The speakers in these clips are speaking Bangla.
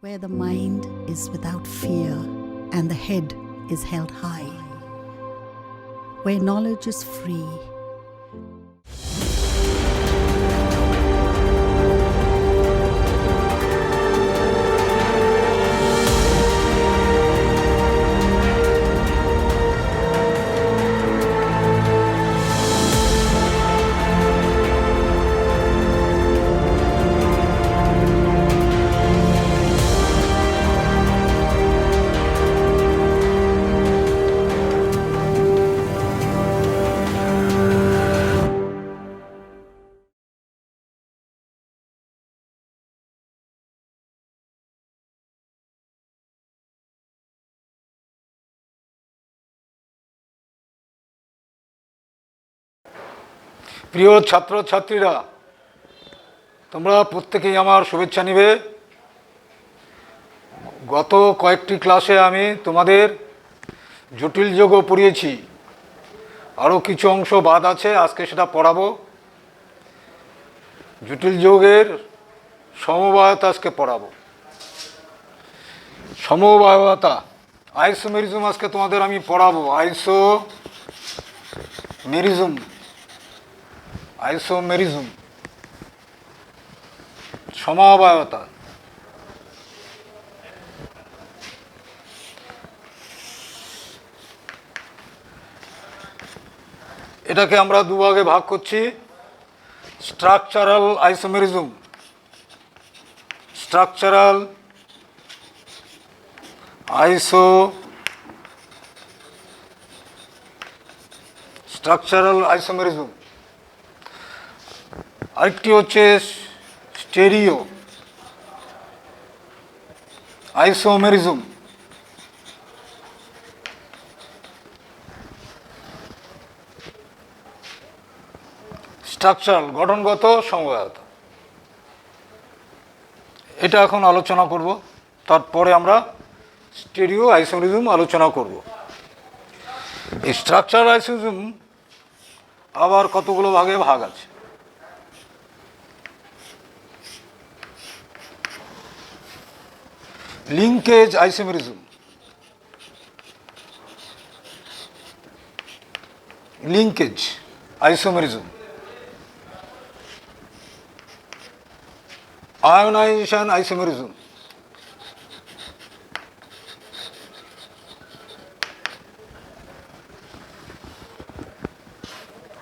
where the mind is without fear and the head is held high, where knowledge is free. প্রিয় ছাত্রছাত্রীরা, তোমরা প্রত্যেকেই আমার শুভেচ্ছা নিবে। গত কয়েকটি ক্লাসে আমি তোমাদের জটিল যোগও পড়িয়েছি, আরও কিছু অংশ বাদ আছে, আজকে সেটা পড়াবো। জটিল যোগের সমবায়তা আজকে পড়াবো। সমবায়তা, আইসোমেরিজম আজকে তোমাদের আমি পড়াবো। আইসোমেরিজম, সমবায়তা। এটাকে আমরা দুভাগে ভাগ করছি, স্ট্রাকচারাল আইসোমেরিজম, স্ট্রাকচারাল আইসোমেরিজম, আরেকটি হচ্ছে স্টেরিও আইসোমেরিজম। স্ট্রাকচারাল, গঠনগত সমবায়তা, এটা এখন আলোচনা করব। তারপরে আমরা স্টেরিও আইসোমেরিজম আলোচনা করব। এই স্ট্রাকচারাল আইসোমেরিজম আবার কতগুলো ভাগে ভাগ আছে। Linkage isomerism, linkage isomerism, ionization isomerism,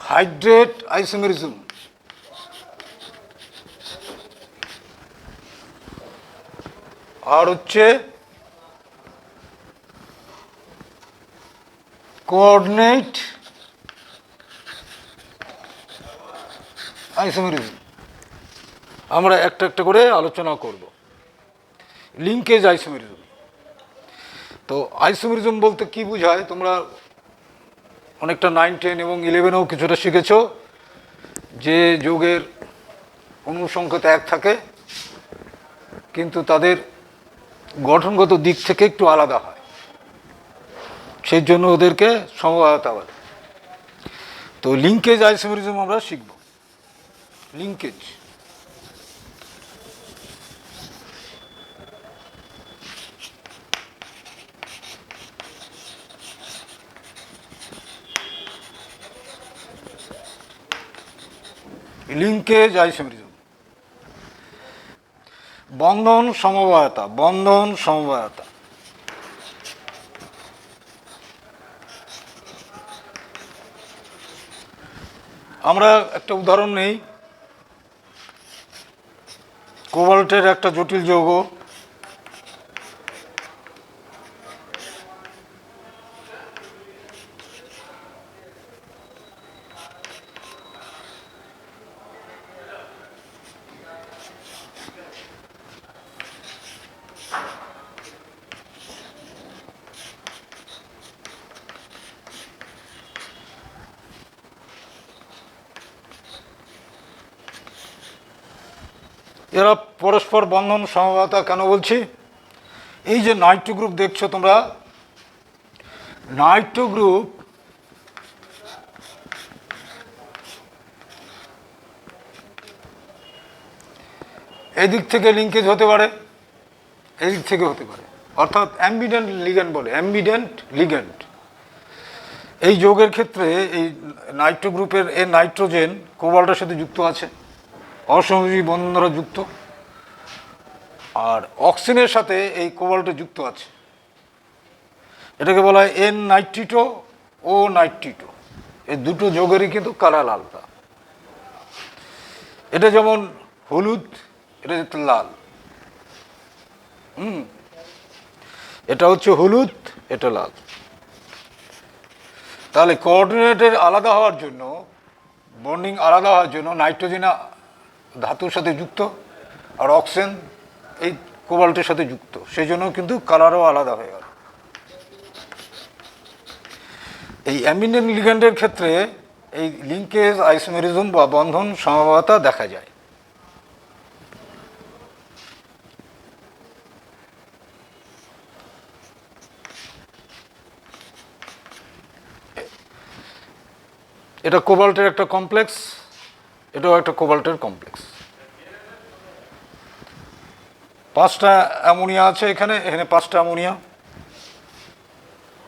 hydrate isomerism, আর হচ্ছে কোঅর্ডিনেট আইসোমেরিজম। আমরা একটা একটা করে আলোচনা করব। লিঙ্কেজ আইসোমেরিজম, তো আইসোমেরিজম বলতে কি বোঝায় তোমরা অনেকটা 9, 10 এবং 11-এও কিছুটা শিখেছো, যে যৌগের অণু সংখ্যা এক থাকে কিন্তু তাদের গঠনগত দিক থেকে একটু আলাদা হয়, সেই জন্য ওদেরকে সমবায়তা বলে। তো লিঙ্কেজ আইসোমেরিজম আমরা শিখব। Linkage, linkage isomerism. বন্ধন সমবায়তা, বন্ধন সমবায়তা। আমরা একটা উদাহরণ নেই, কোবাল্টের একটা জটিল যৌগ, এরা পরস্পর বন্ধন সমবায়তা কেন বলছি? এই যে নাইট্রো গ্রুপ দেখছো তোমরা, নাইট্রো গ্রুপ এদিক থেকে লিঙ্কেজ হতে পারে, এই দিক থেকে হতে পারে, অর্থাৎ অ্যাম্বিডেন্ট লিগ্যান্ড বলে, অ্যাম্বিডেন্ট লিগ্যান্ড। এই যৌগের ক্ষেত্রে এই নাইট্রো গ্রুপের এর নাইট্রোজেন কোবাল্টের সাথে যুক্ত আছে, অসহযোগী বন্ধন দ্বারা যুক্ত, আর অক্সিজেনের সাথে এই কোবাল্টে যুক্ত আছে। এটাকে বলা হয় এন নাইট্রিটো ও নাইট্রিটো। এই দুটো যৌগেরই কিন্তু কালার আলাদা। এটা যেমন হলুদ, এটা হচ্ছে লাল। এটা হচ্ছে হলুদ, এটা লাল। তাহলে কোঅর্ডিনেটের আলাদা হওয়ার জন্য, বন্ডিং আলাদা হওয়ার জন্য নাইট্রোজেন ধাতুর সাথে যুক্ত আর অক্সিজেন এই কোবাল্টের সাথে যুক্ত, সেই জন্য কিন্তু কালারও আলাদা হয়ে গেল। এই অ্যামিডেন্ট লিগ্যান্ডের ক্ষেত্রে এই লিঙ্কেজ, আইসোমেরিজম বা বন্ধন সমবায়তা দেখা যায়। এটা কোবাল্টের একটা কমপ্লেক্স, এটাও একটা কোবাল্টের কমপ্লেক্স। 5টা অ্যামোনিয়া আছে এখানে, এখানে 5টা অ্যামোনিয়া।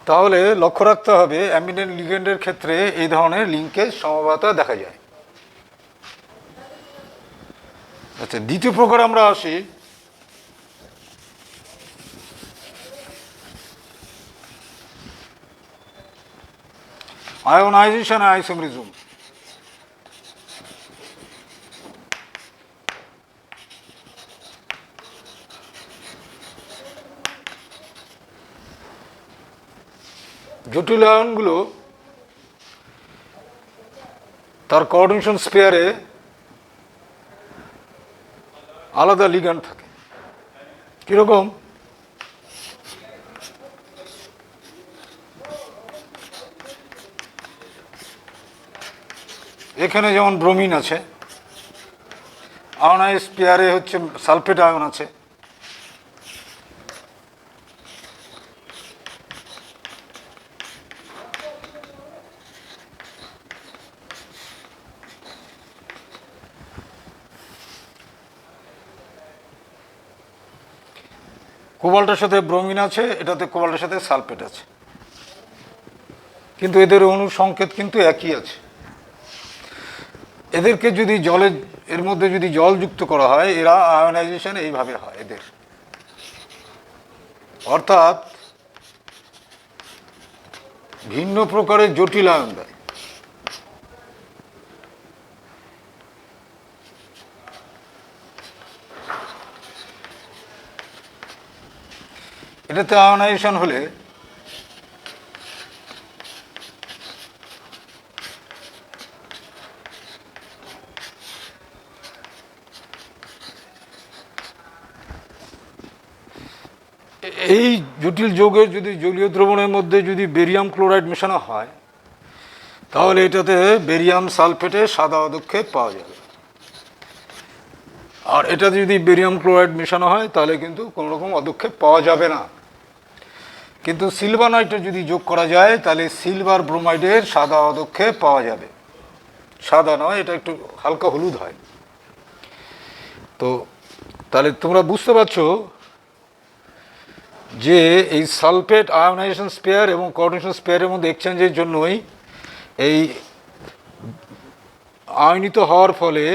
তাহলে লক্ষ্য রাখতে হবে অ্যামিডেন্ট লিগ্যান্ডের ক্ষেত্রে এই ধরনের লিঙ্কেজ সমবায়তা দেখা যায়। আচ্ছা, দ্বিতীয় প্রকার আমরা আসি। আয়োনাইজেশন আর আইসোমেরিজম। জটিল আয়নগুলো তার কোঅর্ডিনেশন স্পেয়ারে আলাদা লিগ্যান্ড থাকে। কিরকম? এখানে যেমন ব্রোমিন আছে, আয়নাইজ স্পেয়ারে হচ্ছে সালফেট আয়ন আছে। কোবাল্টের সাথে ব্রোমিন আছে, এটাতে কোবাল্টের সাথে সালফেট আছে, কিন্তু এদের অণু সংকেত কিন্তু একই আছে। এদেরকে যদি এর মধ্যে যদি জল যুক্ত করা হয়, এরা আয়োনাইজেশন এইভাবে হয় এদের, অর্থাৎ ভিন্ন প্রকারের জটিল আয়ন দেয়। এটাতে আয়োনাইজেশন হলে এই জটিল যৌগের যদি জলীয় দ্রবণের মধ্যে যদি বেরিয়াম ক্লোরাইড মেশানো হয়, তাহলে এটাতে বেরিয়াম সালফেটের সাদা অধক্ষেপ পাওয়া যাবে। আর এটাতে যদি বেরিয়াম ক্লোরাইড মেশানো হয় তাহলে কিন্তু কোনো রকম অধক্ষেপ পাওয়া যাবে না। কিন্তু সিলভার নাইট্রেট যদি যোগ করা যায় তাহলে সিলভার ব্রোমাইডের সাদা অধক্ষেপ পাওয়া যাবে। সাদা নয়, এটা একটু হালকা হলুদ হয়। তো তাহলে তোমরা বুঝতে পারছো যে এই সালফেট আয়োনাইজেশন স্পেয়ার এবং কোঅর্ডিনেশন স্পেয়ারের মধ্যে এক্সচেঞ্জের জন্যই এই আয়নিত হওয়ার ফলে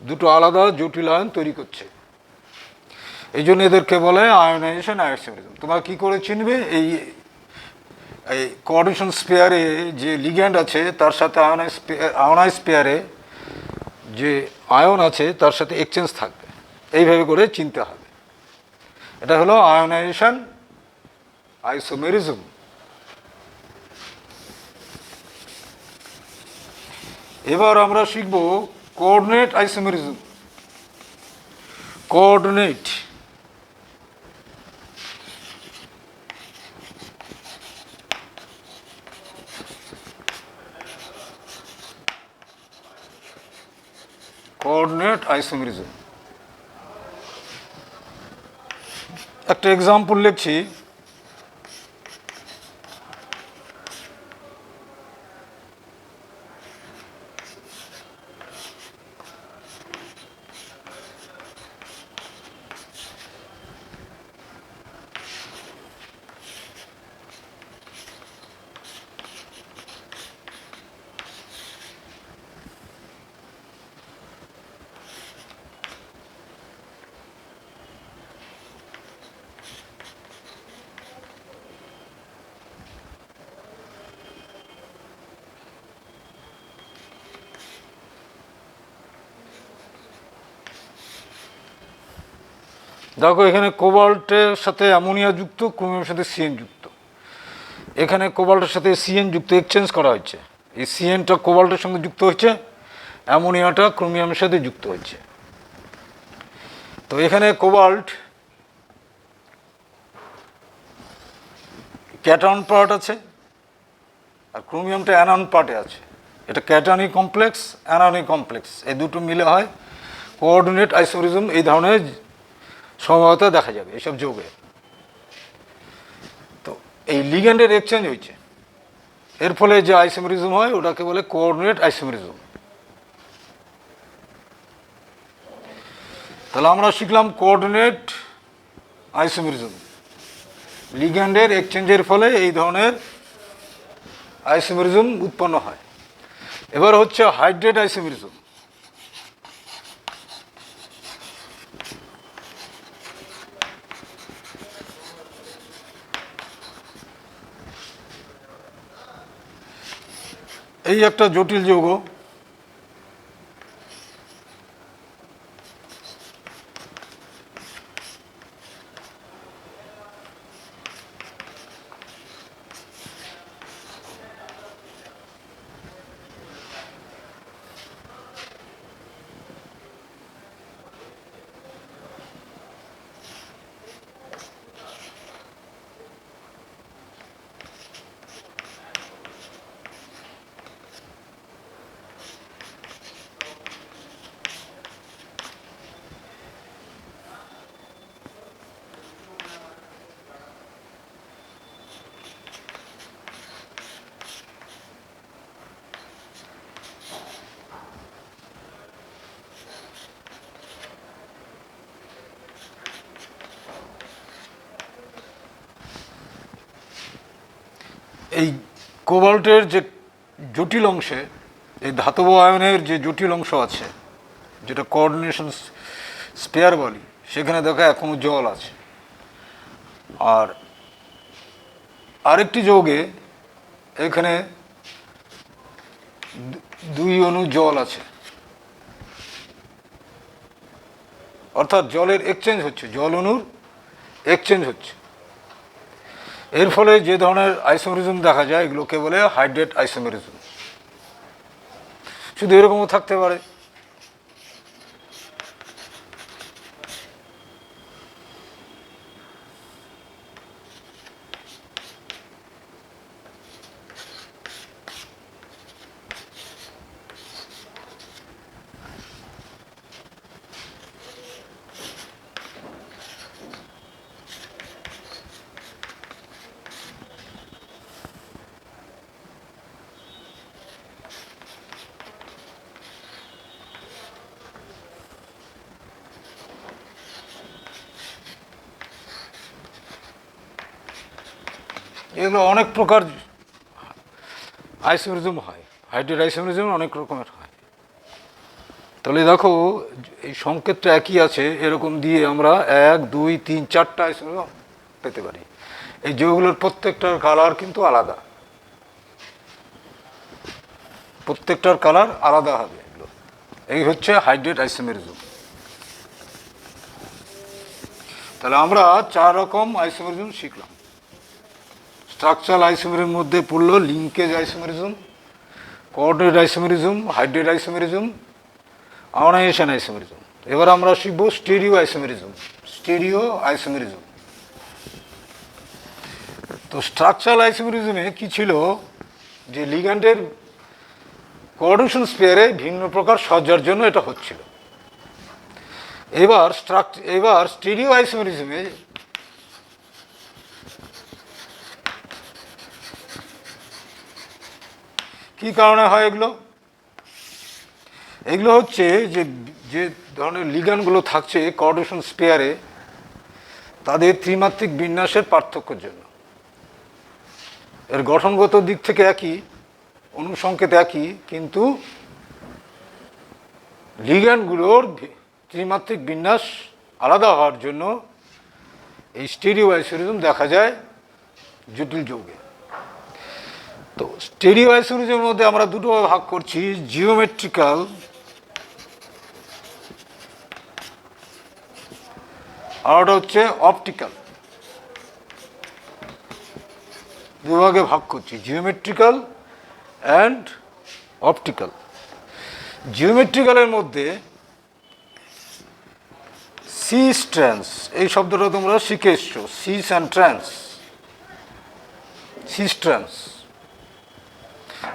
দুটো আলাদা জটিল আয়ন তৈরি করছে। এই জন্য এদেরকে বলে আয়োনাইজেশন আইসোমেরিজম। তোমরা কী করে চিনবে? এই কোঅর্ডিনেশন স্পেয়ারে যে লিগ্যান্ড আছে তার সাথে আয়োনাইজ স্পেয়ারে যে আয়ন আছে তার সাথে এক্সচেঞ্জ থাকবে, এইভাবে করে চিনতে হবে। এটা হলো আয়োনাইজেশন আইসোমেরিজম। এবার আমরা শিখব coordinate isomerism. Coordinate coordinate isomerism. একটা এক্সাম্পল লিখছি। দেখো এখানে কোবাল্টের সাথে অ্যামোনিয়া যুক্ত, ক্রোমিয়ামের সাথে সিএন যুক্ত। এখানে কোবাল্টের সাথে সিএন যুক্ত এক্সচেঞ্জ করা হয়েছে, এই সিএনটা কোবাল্টের সঙ্গে যুক্ত হচ্ছে, অ্যামোনিয়াটা ক্রোমিয়ামের সাথে যুক্ত হচ্ছে। তো এখানে কোবাল্ট ক্যাটায়ন পার্ট আছে আর ক্রোমিয়ামটা অ্যানায়ন পার্টে আছে। এটা ক্যাটায়নিক কমপ্লেক্স, অ্যানায়নিক কমপ্লেক্স, এই দুটো মিলে হয় কোঅর্ডিনেট আইসোমেরিজম। এই ধরনের সম্ভবত দেখা যাবে এইসব যৌগে। তো এই লিগ্যান্ডের এক্সচেঞ্জ হয়েছে, এর ফলে যে আইসোমেরিজম হয় ওটাকে বলে কোঅর্ডিনেট আইসোমেরিজম। তাহলে আমরা শিখলাম কোঅর্ডিনেট আইসোমেরিজম, লিগ্যান্ডের এক্সচেঞ্জের ফলে এই ধরনের আইসোমেরিজম উৎপন্ন হয়। এবার হচ্ছে হাইড্রেট আইসোমেরিজম। এই একটা জটিল যৌগ, এই কোবাল্টের যে জটিল অংশে, এই ধাতব আয়নের যে জটিল অংশ আছে যেটা কোঅর্ডিনেশন স্পেয়ার বলি, সেখানে দেখা এখনো জল আছে। আর আরেকটি যৌগে এখানে দুই অণু জল আছে, অর্থাৎ জলের এক্সচেঞ্জ হচ্ছে, জল অণুর এক্সচেঞ্জ হচ্ছে। এর ফলে যে ধরনের আইসোমেরিজম দেখা যায় এগুলোকে বলে হাইড্রেট আইসোমেরিজম। শুধু এরকমও থাকতে পারে। এগুলো অনেক প্রকার আইসোমেরিজম হয়, হাইড্রেট আইসোমেরিজম অনেক রকমের হয়। তাহলে দেখো এই সংকেতটা একই আছে, এরকম দিয়ে আমরা 1, 2, 3, 4টা আইসোমেরিজম পেতে পারি। এই যৌগগুলোর প্রত্যেকটার কালার কিন্তু আলাদা, প্রত্যেকটার কালার আলাদা হবে। এগুলো এই হচ্ছে হাইড্রেট আইসোমেরিজম। তাহলে আমরা 4 রকম আইসোমেরিজম শিখলাম। স্ট্রাকচারাল আইসোমেরিজমের মধ্যে পড়লো linkage isomerism, coordinate isomerism, hydrate isomerism, ionization isomerism. এবার আমরা শিখব স্টেরিও আইসোমেরিজম। Stereo isomerism. তো স্ট্রাকচারাল আইসোমেরিজমে কি ছিল, যে লিগ্যান্ডের কোঅর্ডিনেশন স্পেয়ারে ভিন্ন প্রকার সজ্জার জন্য এটা হচ্ছিল। এবার স্টেরিও আইসোমেরিজমে কি কারণে হয় এগুলো? এগুলো হচ্ছে যে যে ধরনের লিগ্যান্ডগুলো থাকছে কোঅর্ডিনেশন স্পেয়ারে, তাদের ত্রিমাত্রিক বিন্যাসের পার্থক্যের জন্য। এর গঠনগত দিক থেকে একই, অনুসংকেত একই, কিন্তু লিগ্যান্ডগুলোর ত্রিমাত্রিক বিন্যাস আলাদা হওয়ার জন্য এই স্টেরিও আইসোমেরিজম দেখা যায় জটিল যৌগে। তো স্টেরিও আইসোমেরিজমের মধ্যে আমরা দুটো ভাগ করছি, জিওমেট্রিক্যাল আর ওটা হচ্ছে অপটিক্যাল। দুভাগে ভাগ করছি, জিওমেট্রিক্যাল অ্যান্ড অপটিক্যাল। জিওমেট্রিক্যালের মধ্যে সিস ট্রান্স, এই শব্দটা তোমরা শিখে এসছো, cis and trans, cis trans.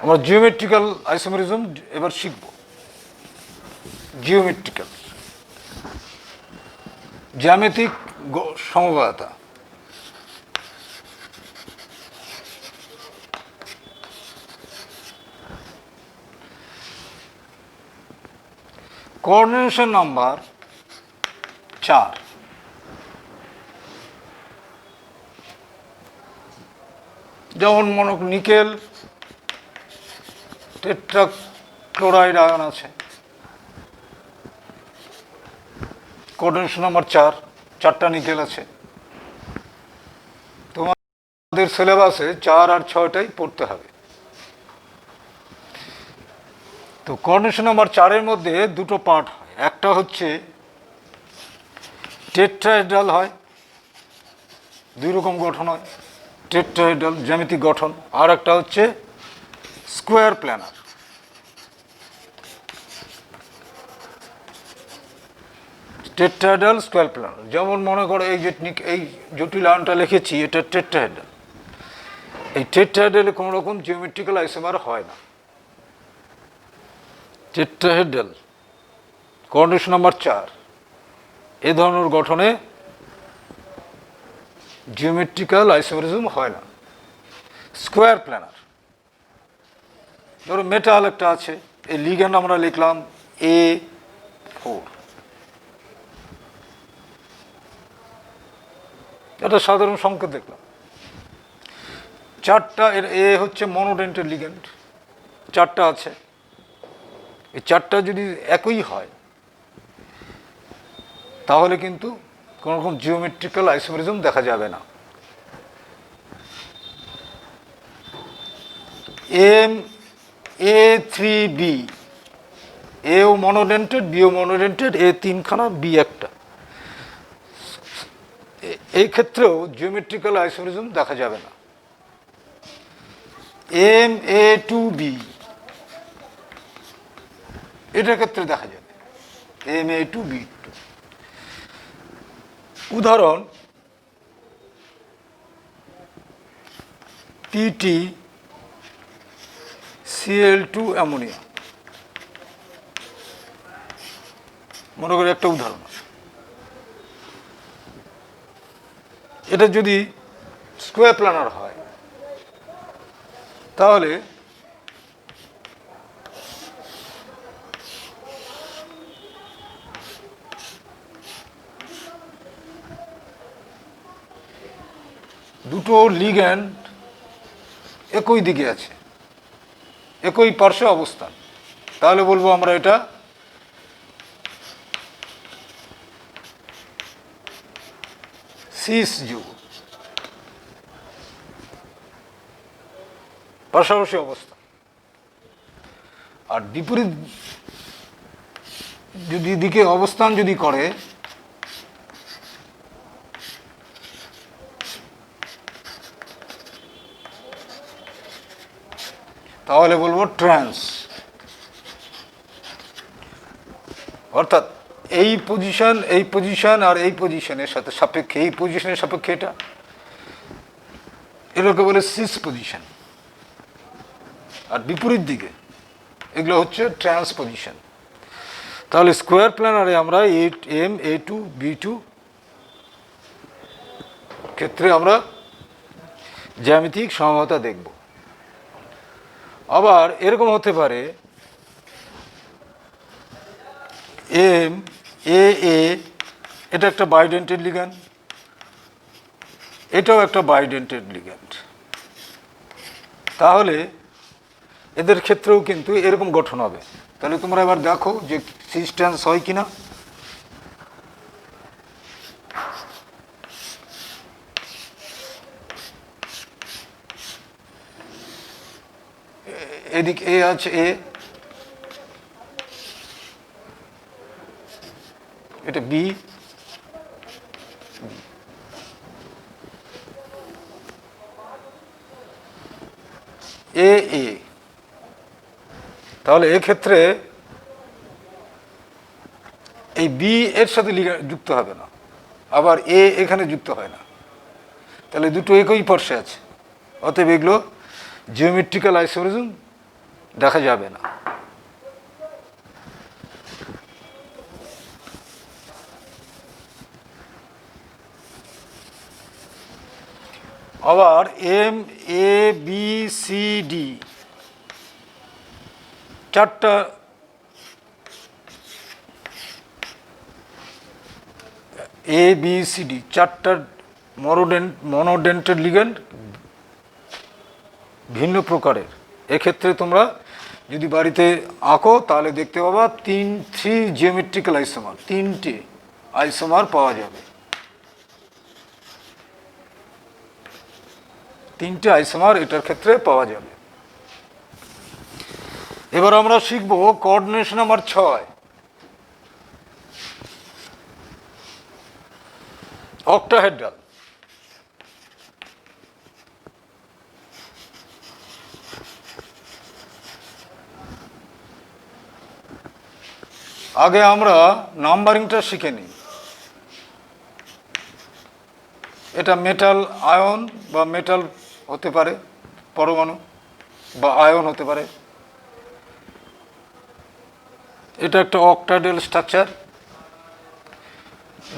আমরা জিওমেট্রিক্যাল আইসোমেরিজম এবার শিখব। জিওমেট্রিক্যাল, জ্যামিতিক সমবায়তা। Coordination number 4। যেমন মনে নিকেল টেট্রাক্লোরাইড আয়ন আছে, কোঅর্ডিনেশন নাম্বার 4, 4টা নিকেল আছে। তোমাদের সিলেবাসে 4 আর 6টাই পড়তে হবে। তো কোঅর্ডিনেশন নাম্বার 4-এর মধ্যে দুটো পার্ট হয়, একটা হচ্ছে টেট্রাহেড্রাল হয়, দুই রকম গঠন হয়, টেট্রাহেড্রাল জ্যামিতিক গঠন, আর একটা হচ্ছে square planar. Tetrahedral square planar, যেমন মনে করো এই জটিল আয়নটা লিখেছি, এটা টেট্রাহেড্রাল। এই টেট্রাহেড্রালে কোনো রকম জিওমেট্রিক্যাল আইসোমার হয় না। টেট্রাহেড্রাল কোঅর্ডিনেশন নাম্বার 4, এ ধরনের গঠনে জিওমেট্রিক্যাল আইসোমেরিজম হয় না। স্কোয়ার প্ল্যানার, ধরো মেটাল একটা আছে, এই লিগ্যান্ড আমরা লিখলাম A4, এটা সাধারণ সংকেত দেখলাম। 4টা, এর এ হচ্ছে মনোডেন্টের লিগ্যান্ড, 4টা আছে। এই 4টা যদি একই হয় তাহলে কিন্তু কোনো রকম জিওমেট্রিক্যাল আইসোমেরিজম দেখা যাবে না। A3B, এও মনোডেন্টেড, বিও মনোডেন্টেড, এ 3খানা, বি একটা। এই ক্ষেত্রেও জিওমেট্রিক্যাল আইসোমেরিজম দেখা যাবে না। MA2B, এটার ক্ষেত্রে দেখা যাবে, MA2B। উদাহরণ PtCl2 অ্যামোনিয়া, মনে করি একটা উদাহরণ। এটা যদি স্কোয়ার প্ল্যানার হয় তাহলে দুটো লিগ্যান্ড একই দিকে আছে, একই পার্শ্বে অবস্থান, তাহলে বলবো আমরা এটা সিস যুগ, পাশাপাশি অবস্থা। আর বিপরীত যদি দিকে অবস্থান যদি করে তাহলে বলবো ট্রান্স। অর্থাৎ এই পজিশন আর এই পজিশনের সাথে সাপেক্ষে, এই পজিশনের সাপেক্ষে এটা, এগুলোকে বলে সিস পজিশন। আর বিপরীত দিকে এগুলো হচ্ছে ট্রান্স পজিশন। তাহলে স্কোয়ার প্ল্যানারে আমরা MA2B2 ক্ষেত্রে আমরা জ্যামিতিক সমতা দেখব। আবার এরকম হতে পারে MAA, এটা একটা বাইডেন্টেড লিগ্যান্ড, এটাও একটা বাইডেন্টেড লিগ্যান্ড, তাহলে এদের ক্ষেত্রেও কিন্তু এরকম গঠন হবে। তাহলে তোমরা এবার দেখো যে সিস ট্রান্স হয় কিনা। এদিকে এ আছে, এটা বি, এ এ, তাহলে এক্ষেত্রে এই বি এর সাথে যুক্ত হবে না, আবার এ এখানে যুক্ত হয় না, তাহলে দুটো একই পার্শ্বে আছে, অতএব এগুলো জিওমেট্রিক্যাল আইসোমেরিজম দেখা যাবে না। আবার M A B C D চারটা এ বি সি ডি চারটা মনোডেন্টেড লিগ্যান্ড ভিন্ন প্রকারের। এক্ষেত্রে তোমরা যদি বাড়িতে আঁকো তাহলে দেখতে পাবা থ্রি জিওমেট্রিক্যাল আইসোমার, তিনটে আইসোমার পাওয়া যাবে, তিনটে আইসোমার এটার ক্ষেত্রে পাওয়া যাবে। এবার আমরা শিখব কোঅর্ডিনেশন নাম্বার 6, অক্টাহেড্রাল। আগে আমরা নাম্বারিংটা শিখে নিই। এটা মেটাল আয়ন বা মেটাল হতে পারে, পরমাণু বা আয়ন হতে পারে। এটা একটা অক্টাহেড্রাল স্ট্রাকচার।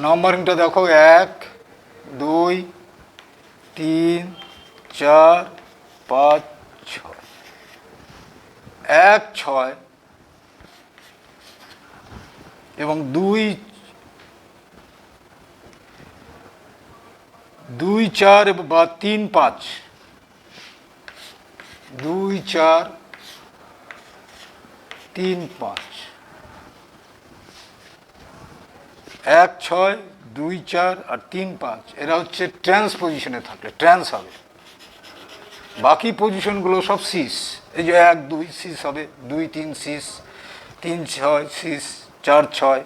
নাম্বারিংটা দেখো 1 2 3 4 5 6, 1 6 এবং 2 4 বা 3 5, 2 4 3 5, 1 6 2 4 আর 3 5, এরা হচ্ছে ট্রান্স পজিশনে থাকলে ট্রান্স হবে। বাকি পজিশনগুলো সব সিস। এই যে 1 2 সিস হবে, 2 3 সিস, 3 6 সিস, 4 6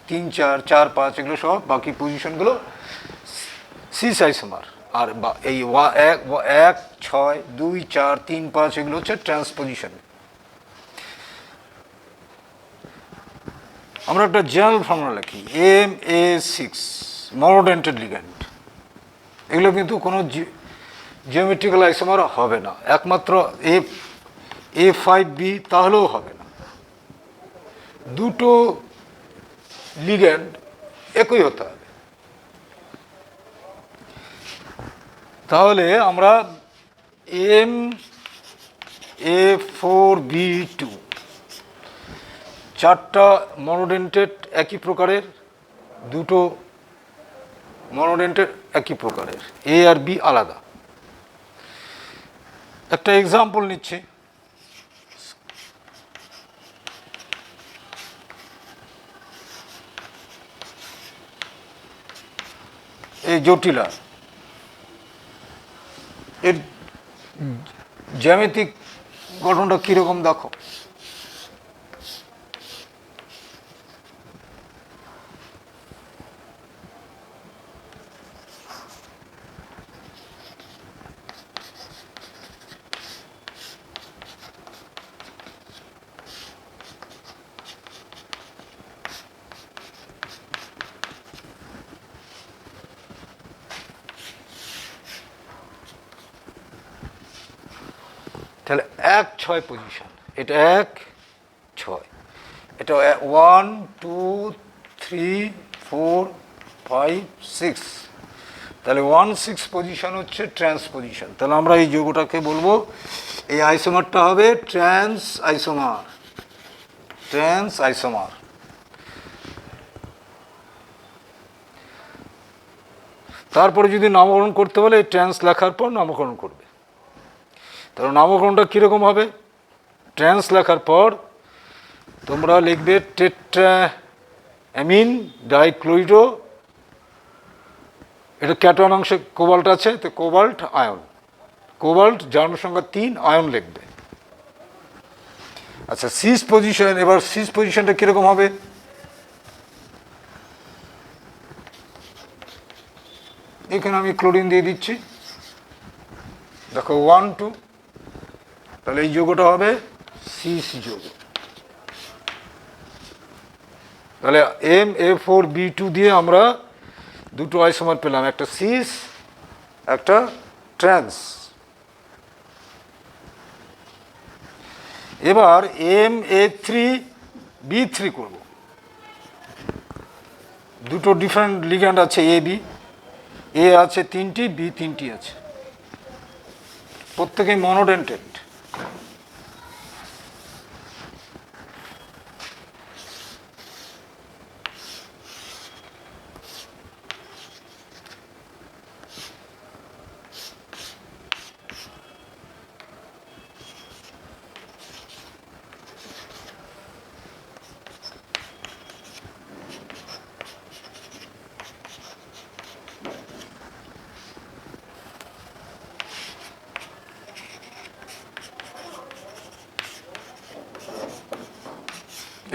3 4 4 5, এগুলো সব বাকি পজিশনগুলো সিস আইসোমার। আর এই 1 6 2 4 3 5 এগুলো হচ্ছে ট্রান্সপোজিশন। আমরা একটা জেনারেল ফর্মুলা লিখি, MA6 মনোডেন্টেড লিগ্যান্ড। এগুলো কিন্তু কোনো জিওমেট্রিক্যাল আইসোমার হবে না, একমাত্র A5B তাহলেও হবে না। দুটো লিগ্যান্ড একই হতে হবে। তাহলে আমরা MA4B2 চারটা মনোডেন্টেড একই প্রকারের, দুটো মনোডেন্টেড একই প্রকারের, এ আর বি আলাদা। একটা এক্সাম্পল নিচ্ছি। এই জটিলা, এর জ্যামিতিক গঠনটা কীরকম দেখো। তাহলে 1 6 পজিশন, এটা 1 6, এটা 1 2 3 4 5 6, তাহলে 1 6 পজিশন হচ্ছে ট্রান্স পজিশন। তাহলে আমরা এই যৌগটাকে বলবো, এই আইসোমারটা হবে ট্রান্স আইসোমার, ট্রান্স আইসোমার। তারপরে যদি নামকরণ করতে বলে এই ট্রান্স লেখার পর নামকরণ করবে। তাহলে নামকরণটা কীরকম হবে? ট্রান্স লেখার পর তোমরা লিখবে টেট্রাঅ্যামিন ডাইক্লোরিডো, এটা ক্যাটায়ন অংশে কোবাল্ট আছে, তো কোবাল্ট আয়ন, কোবাল্ট জার্ম সংখ্যা 3 আয়ন লিখবে। আচ্ছা, সিস পজিশন, এবার সিস পজিশনটা কীরকম হবে? এখানে আমি ক্লোরিন দিয়ে দিচ্ছি, দেখো 1 2, তাহলে এই যৌগটা হবে সিস যৌগ। তাহলে MA4B2 দিয়ে আমরা দুটো আইসোমার পেলাম, একটা সিস একটা ট্রান্স। এবার MA3B3 করব। দুটো ডিফারেন্ট লিগ্যান্ড আছে, এ আছে তিনটি, বি তিনটি আছে, প্রত্যেকেই মনোডেন্টেড।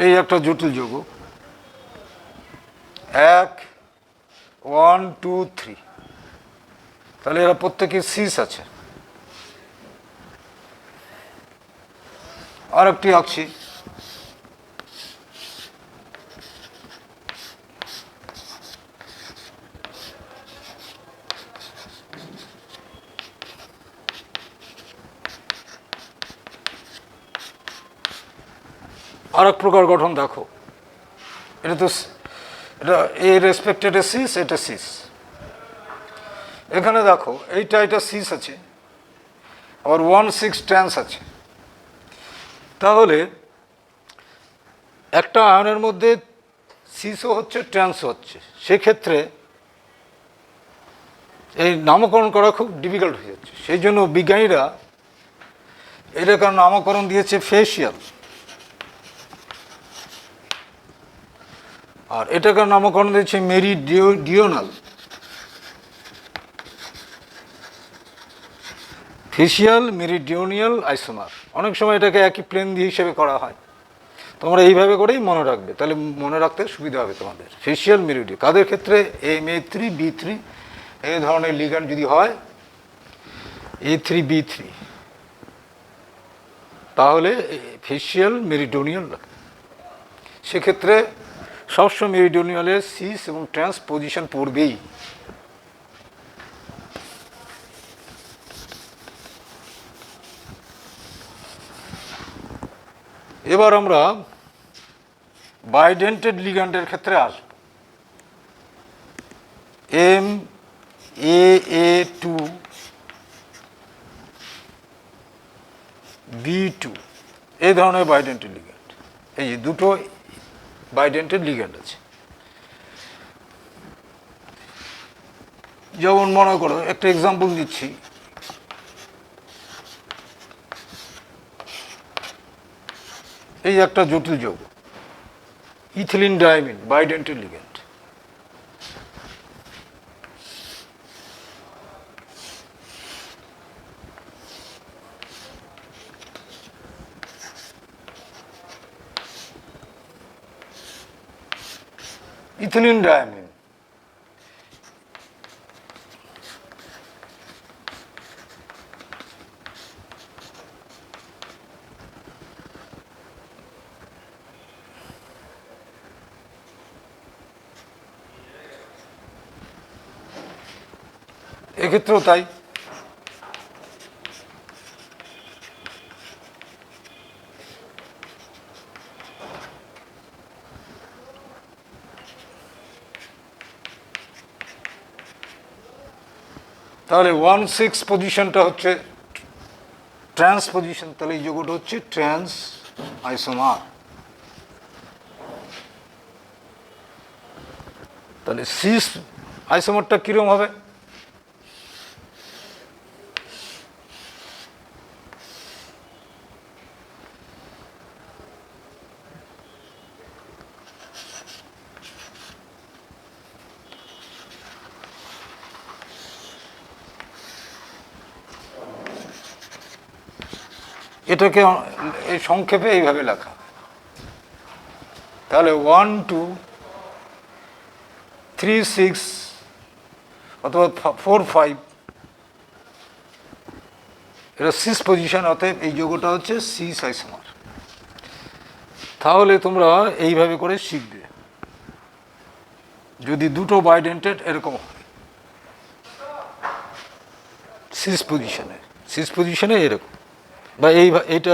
এই একটা জটিল যৌগ, 1 1 2 3, তাহলে এরা প্রত্যেকে সিস আছে। আর একটি আঁকছি, আর এক প্রকার গঠন দেখো, এটা তো এটা এ রেসপেক্টেড সিস, এটা সিস। এখানে দেখো এটা সিস আছে, আবার 1,6 ট্রান্স আছে। তাহলে একটা আয়নের মধ্যে সিসও হচ্ছে ট্রান্সও হচ্ছে, সেক্ষেত্রে এই নামকরণ করা খুব ডিফিকাল্ট হয়ে যাচ্ছে। সেই জন্য বিজ্ঞানীরা এটাকে নামকরণ দিয়েছে ফেসিয়াল, আর এটাকে নামকরণ দিয়েছে মেরিডিওনাল। ফেসিয়াল মেরিডিওনিয়াল আইসোমার, অনেক সময় এটাকে একই প্লেন দিয়ে হিসেবে করা হয়। তোমরা এইভাবে করেই মনে রাখবে, তাহলে মনে রাখতে সুবিধা হবে তোমাদের। ফেসিয়াল মেরিডিও কাদের ক্ষেত্রে? MA3B3 এই ধরনের লিগ্যান্ড যদি হয়, A3B3, তাহলে ফেসিয়াল মেরিডিওনিয়াল। সেক্ষেত্রে সবসময় মেরিডিওনিয়ালের সিস এবং ট্রান্স পজিশন পড়বেই। এবার আমরা বাইডেন্টেড লিগ্যান্ডের ক্ষেত্রে আসব। MAA2B2 এই ধরনের বাইডেন্টেড লিগ্যান্ড, এই যে দুটো বাইডেন্টেড লিগ্যান্ড আছে। যেমন মনে করো, একটা এক্সাম্পল দিচ্ছি, এই একটা জটিল যৌগ ইথিলিন ডাইমিন, বাইডেন্টেড লিগ্যান্ড। ইথিলিন ডাইমিন এক্ষেত্রেও তাই। তাহলে 1,6 পজিশনটা হচ্ছে ট্রান্স পজিশন, তাহলে এই যৌগটা হচ্ছে ট্রান্স আইসোমার। তাহলে সিস আইসোমারটা কিরকম হবে? এটাকে এই সংক্ষেপে এইভাবে লেখা, তাহলে 1 2 3 6 অথবা 4 5 এটা সিস পজিশন, অতএব এই যৌগটা হচ্ছে সিস আইসোমার। তাহলে তোমরা এইভাবে করে শিখবে, যদি দুটো বাইডেন্টেড এরকম হয় সিস পজিশনে এরকম, বা এইটা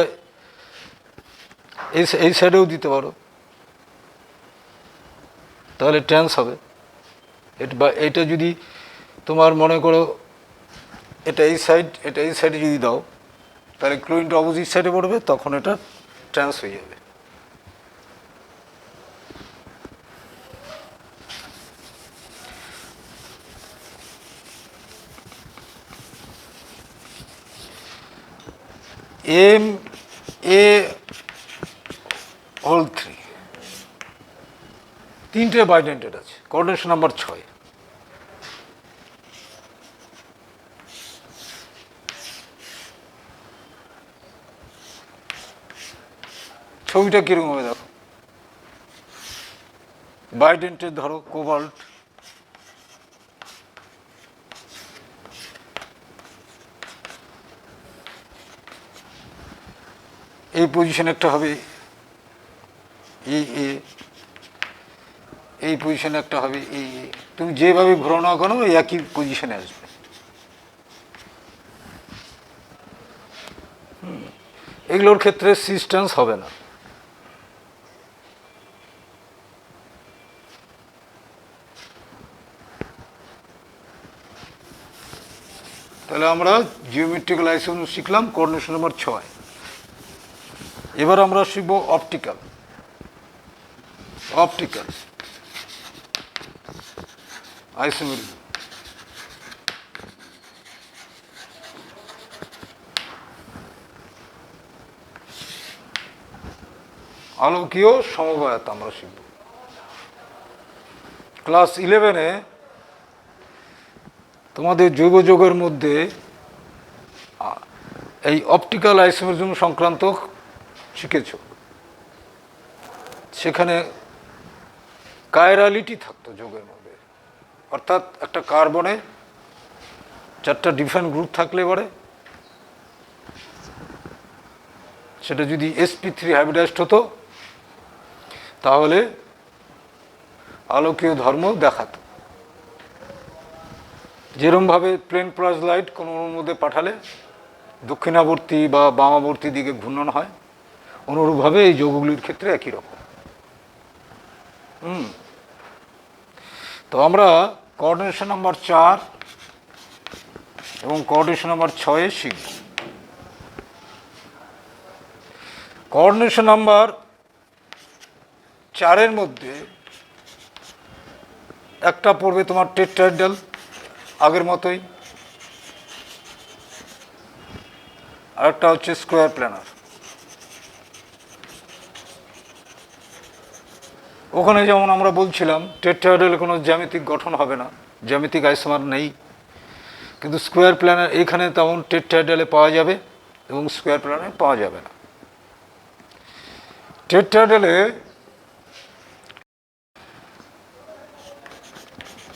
এই সাইডেও দিতে পারো, তাহলে ট্রান্স হবে। বা এটা যদি তোমার মনে করো এটা এই সাইডে যদি দাও, তাহলে ক্লোরিনটা অপোজিট সাইডে পড়বে, তখন এটা ট্রান্স হয়ে যাবে। Ma3 তিনটে বাইডেন্টেড আছে, কোঅর্ডিনেশন নাম্বার 6। ছবিটা কিরকম হবে দেখো, বাইডেন্টেড ধরো কোবাল্ট, এই পজিশন একটা হবে এই পজিশনে একটা হবে তুমি যেভাবে ঘোরো না কেন এই একই পজিশনে আসবে। এগুলোর ক্ষেত্রে সিস্টেন্স হবে না। তাহলে আমরা জিওমেট্রিক্যাল আইসোমের শিখলাম, কোঅর্ডিনেশন নাম্বার 6। এবার আমরা শিখব অপটিক্যাল আইসোমেরিজম। আলোকীয় সমবায়ত আমরা শিখব। ক্লাস 11-এ তোমাদের জৈব যৌগের মধ্যে এই অপটিক্যাল আইসোমেরিজম সংক্রান্ত শিখেছ। সেখানে কাইরালিটি থাকতো যৌগের মধ্যে, অর্থাৎ একটা কার্বনে 4টা ডিফারেন্ট গ্রুপ থাকলে পরে সেটা যদি sp3 হাইব্রিডাইজড হতো, তাহলে আলোকীয় ধর্ম দেখাতো। যেরমভাবে প্লেন প্লাস লাইট কোনো অণুর মধ্যে পাঠালে দক্ষিণাবর্তী বা বামাবর্তী দিকে ঘূর্ণন হয়, অনুরূপভাবে এই যৌগগুলির ক্ষেত্রে একই রকম। তো আমরা কোঅর্ডিনেশন নাম্বার 4 এবং কোঅর্ডিনেশন নাম্বার 6 শিখব। কোঅর্ডিনেশন নাম্বার 4-এর মধ্যে একটা পড়বে তোমার টেট্রাহেড্রাল, আগের মতোই, আর একটা হচ্ছে স্কোয়ার প্ল্যানার। ওখানে যেমন আমরা বলছিলাম টেট্রাহেড্রালে কোনো জ্যামিতিক গঠন হবে না, জ্যামিতিক আইসোমার নেই, কিন্তু স্কোয়ার প্ল্যানার এখানে তেমন টেট্রাহেড্রালে পাওয়া যাবে এবং স্কোয়ার প্ল্যানারে পাওয়া যাবে না। টেট্রাহেড্রালে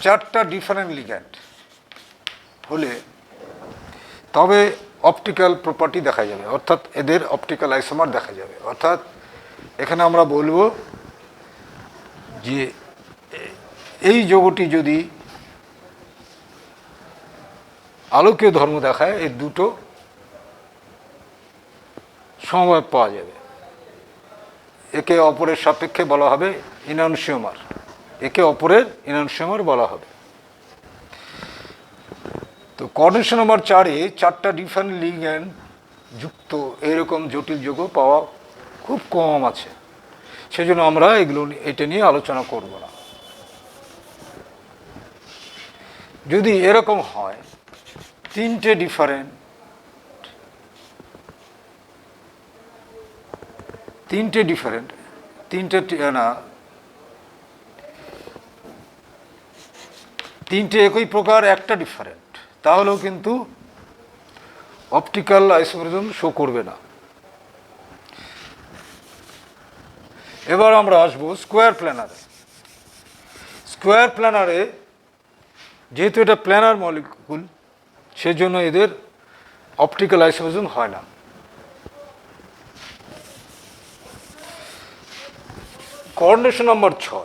4টা ডিফারেন্ট লিগ্যান্ড হলে তবে অপটিক্যাল প্রপার্টি দেখা যাবে, অর্থাৎ এদের অপটিক্যাল আইসোমার দেখা যাবে। অর্থাৎ এখানে আমরা বলবো যে এই যৌগটি যদি আলোকীয় ধর্ম দেখায়, এর দুটো সমবায় পাওয়া যাবে। একে অপরের সাপেক্ষে বলা হবে ইনানসিওমার, একে অপরের ইনানসিওমার বলা হবে। তো কোঅর্ডিনেশন নাম্বার 4-এ 4টা ডিফারেন্ট লিগ্যান্ড যুক্ত এরকম জটিল যৌগ পাওয়া খুব কম আছে, সেজন্য আমরা এটা নিয়ে আলোচনা করব না। যদি এরকম হয় 3টে ডিফারেন্ট, 3টে একই প্রকার, একটা ডিফারেন্ট, তাহলেও কিন্তু অপটিক্যাল আইসোমেরিজম শো করবে না। এবার আমরা আসবো স্কোয়ার প্ল্যানারে। স্কোয়ার প্ল্যানারে যেহেতু এটা প্ল্যানার মলিকুল, সেজন্য এদের অপটিক্যাল আইসোমেরিজম হয় না। কোঅর্ডিনেশন নাম্বার 6,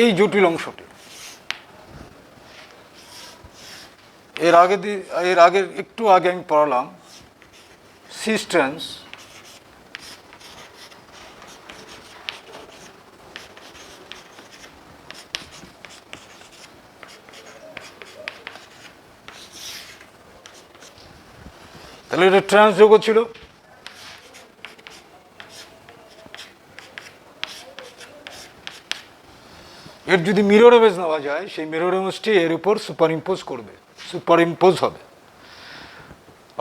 এই জটিল অংশটি এর আগে একটু আগে আমি পড়ালাম সিস ট্রান্স, তাহলে এটা ট্রান্স যৌগ ছিল। এর যদি মিরর ইমেজ নেওয়া যায়, সেই মিরর ইমেজটি এর উপর সুপারইম্পোজ হবে,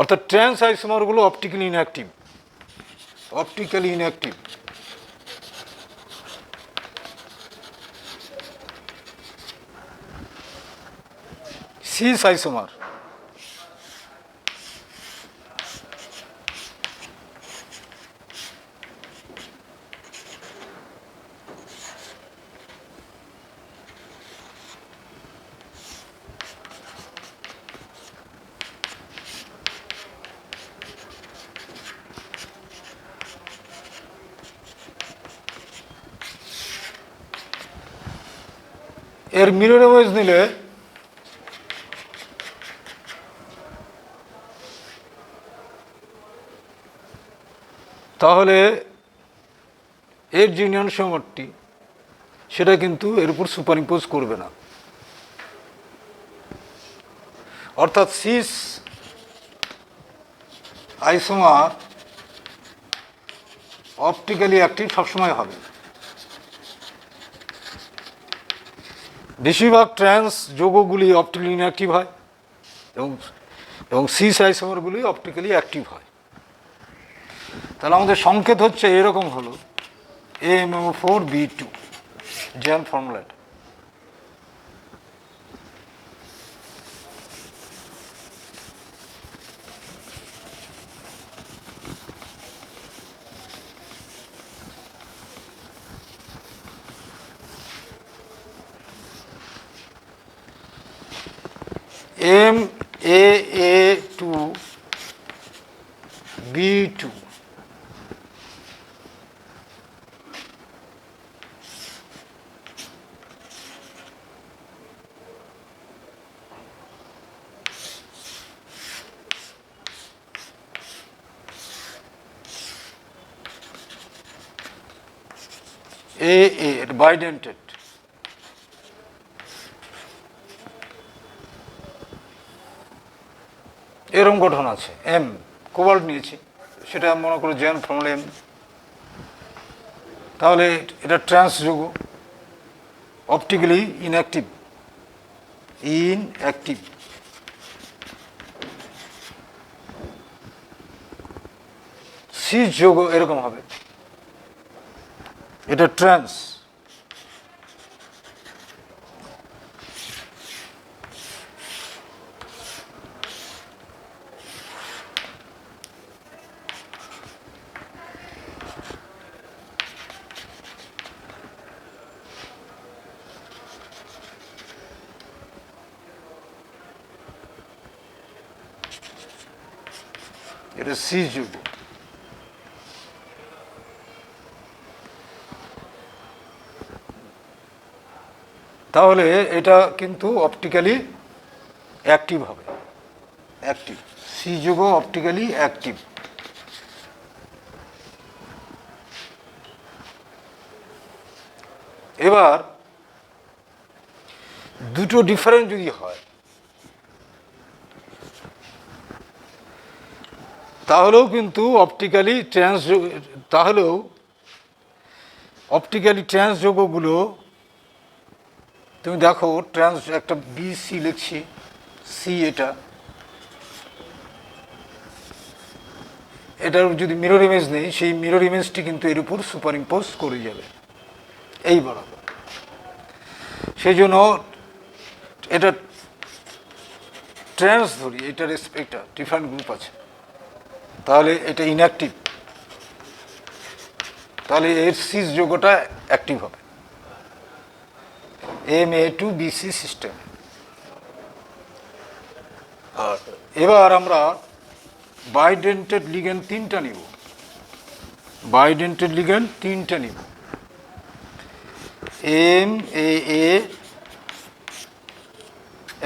অর্থাৎ ট্রান্স আইসোমারগুলো অপটিক্যালি ইনঅ্যাক্টিভ। সিস আইসোমার এর মিরর ইমেজ নিলে তাহলে এর যে ইনঅ্যান্সিওমারটি সেটা কিন্তু এর উপর সুপারইম্পোজ করবে না, অর্থাৎ সিস আইসোমার অপটিক্যালি অ্যাক্টিভ সবসময় হবে। বেশিরভাগ ট্রান্স যৌগগুলি অপটিক্যালি ইনঅ্যাক্টিভ হয় এবং সিস আইসোমারগুলি অপটিক্যালি অ্যাক্টিভ হয়। তাহলে আমাদের সংকেত হচ্ছে এরকম হলো AMO4B2 জেন ফর্মুলাটা। MAA2B2 AA bidentate, এরকম গঠন আছে। এম কোবাল্ট নিয়েছি, সেটা মনে করো জেন ফর্মুলা এম। তাহলে এটা ট্রান্স যৌগ, অপটিক্যালি ইনঅ্যাক্টিভ। সিস যৌগ এরকম হবে, এটা ট্রান্স। এটা সিস যৌগ। তাহলে এটা কিন্তু অপটিক্যালি অ্যাক্টিভ হবে, সি যৌগ অপটিক্যালি অ্যাক্টিভ। এবার দুটো ডিফারেন্ট যদি হয় তাহলেও কিন্তু অপটিক্যালি ট্রান্স যৌগগুলো তুমি দেখো, ট্রান্স একটা BC লিখছি, সি এটার যদি মিরর ইমেজ নেই, সেই মিরর ইমেজটি কিন্তু এর উপর সুপারইম্পোজ করে যাবে এই বরাবর। সেই জন্য এটা ট্রান্স ধরি, এটা ডিফারেন্ট গ্রুপ আছে, তাহলে এটা ইনঅ্যাক্টিভ, তাহলে এর সিস যোগ্যটা অ্যাক্টিভ হবে MA2BC সিস্টেম। আর এবার আমরা বাইডেন্টেড লিগ্যান্ড 3টা নিব, বাইডেন্টেড লিগ্যান্ড 3টা নিব, MAA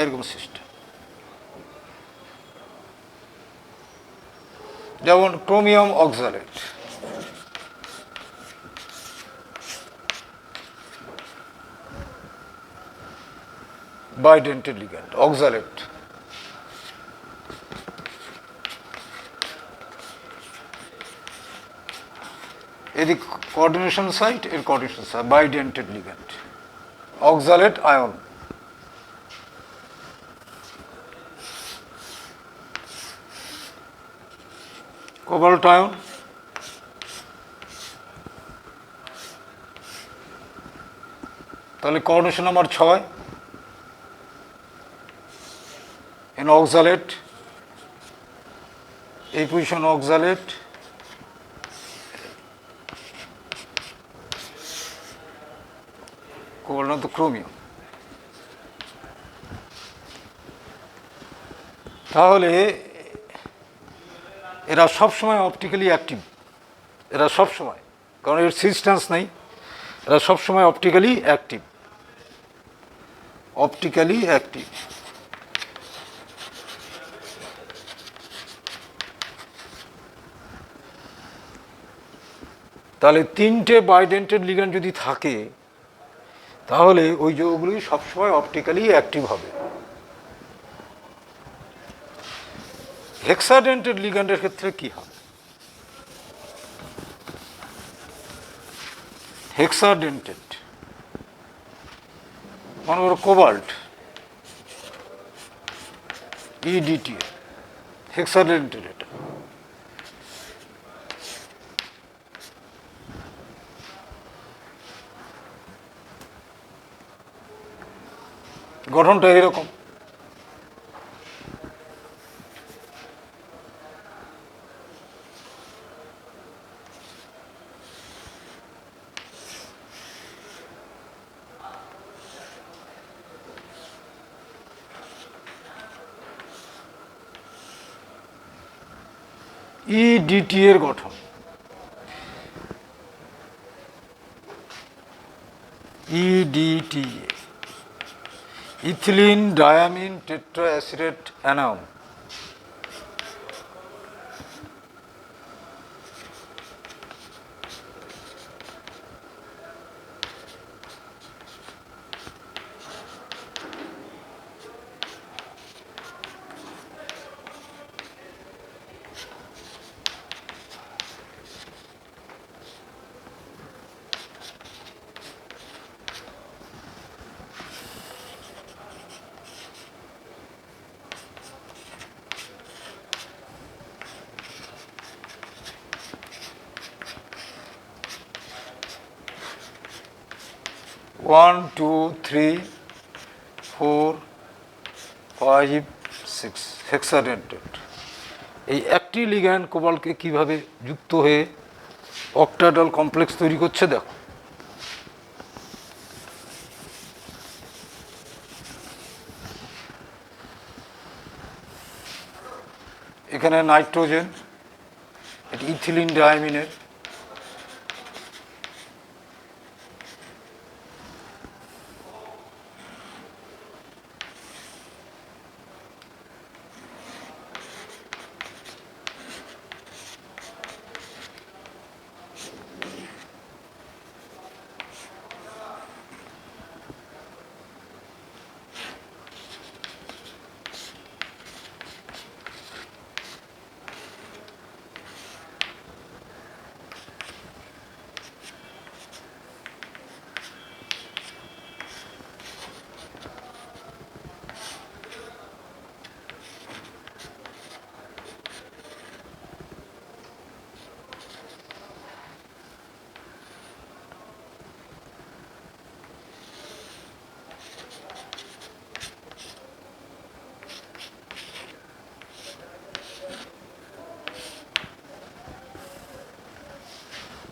এরকম সিস্টেম। যেমন chromium oxalate, bidentate ligand oxalate. এদিক কোঅর্ডিনেশন সাইট, এর coordination site, bidentate ligand oxalate ion. Cobalt ion, তাহলে কোঅর্ডিনেশন নাম্বার 6 এন অক্সালেট, এই পজিশন অক্সালেট, কোবাল্ট ক্রোমিয়াম। তাহলে এরা সবসময় অপটিক্যালি অ্যাক্টিভ, এরা সবসময়, কারণ এর সিস্টেন্স নেই, এরা সবসময় অপটিক্যালি অ্যাক্টিভ, অপটিক্যালি অ্যাক্টিভ। তাহলে 3টে বাইডেন্টেড লিগ্যান্ড যদি থাকে তাহলে ওই যৌগগুলি সবসময় অপটিক্যালি অ্যাক্টিভ হবে। হেক্সাডেন্টেড লিগ্যান্ডের ক্ষেত্রে কি হবে? হেক্সাডেন্টেড মনে করো কোবাল্ট EDTA, হেক্সাডেন্টেড। এটা গঠনটা এরকম, EDTA এর গঠন, EDTA ethylene diamine tetraacetate anion. One two three four five six hexadentate. এই একটি লিগ্যান্ড কোবাল্টকে কিভাবে যুক্ত হয়ে অক্টাডাল কমপ্লেক্স তৈরি করছে দেখো। এখানে নাইট্রোজেন, এটি ইথিলিন ডায়ামিনের,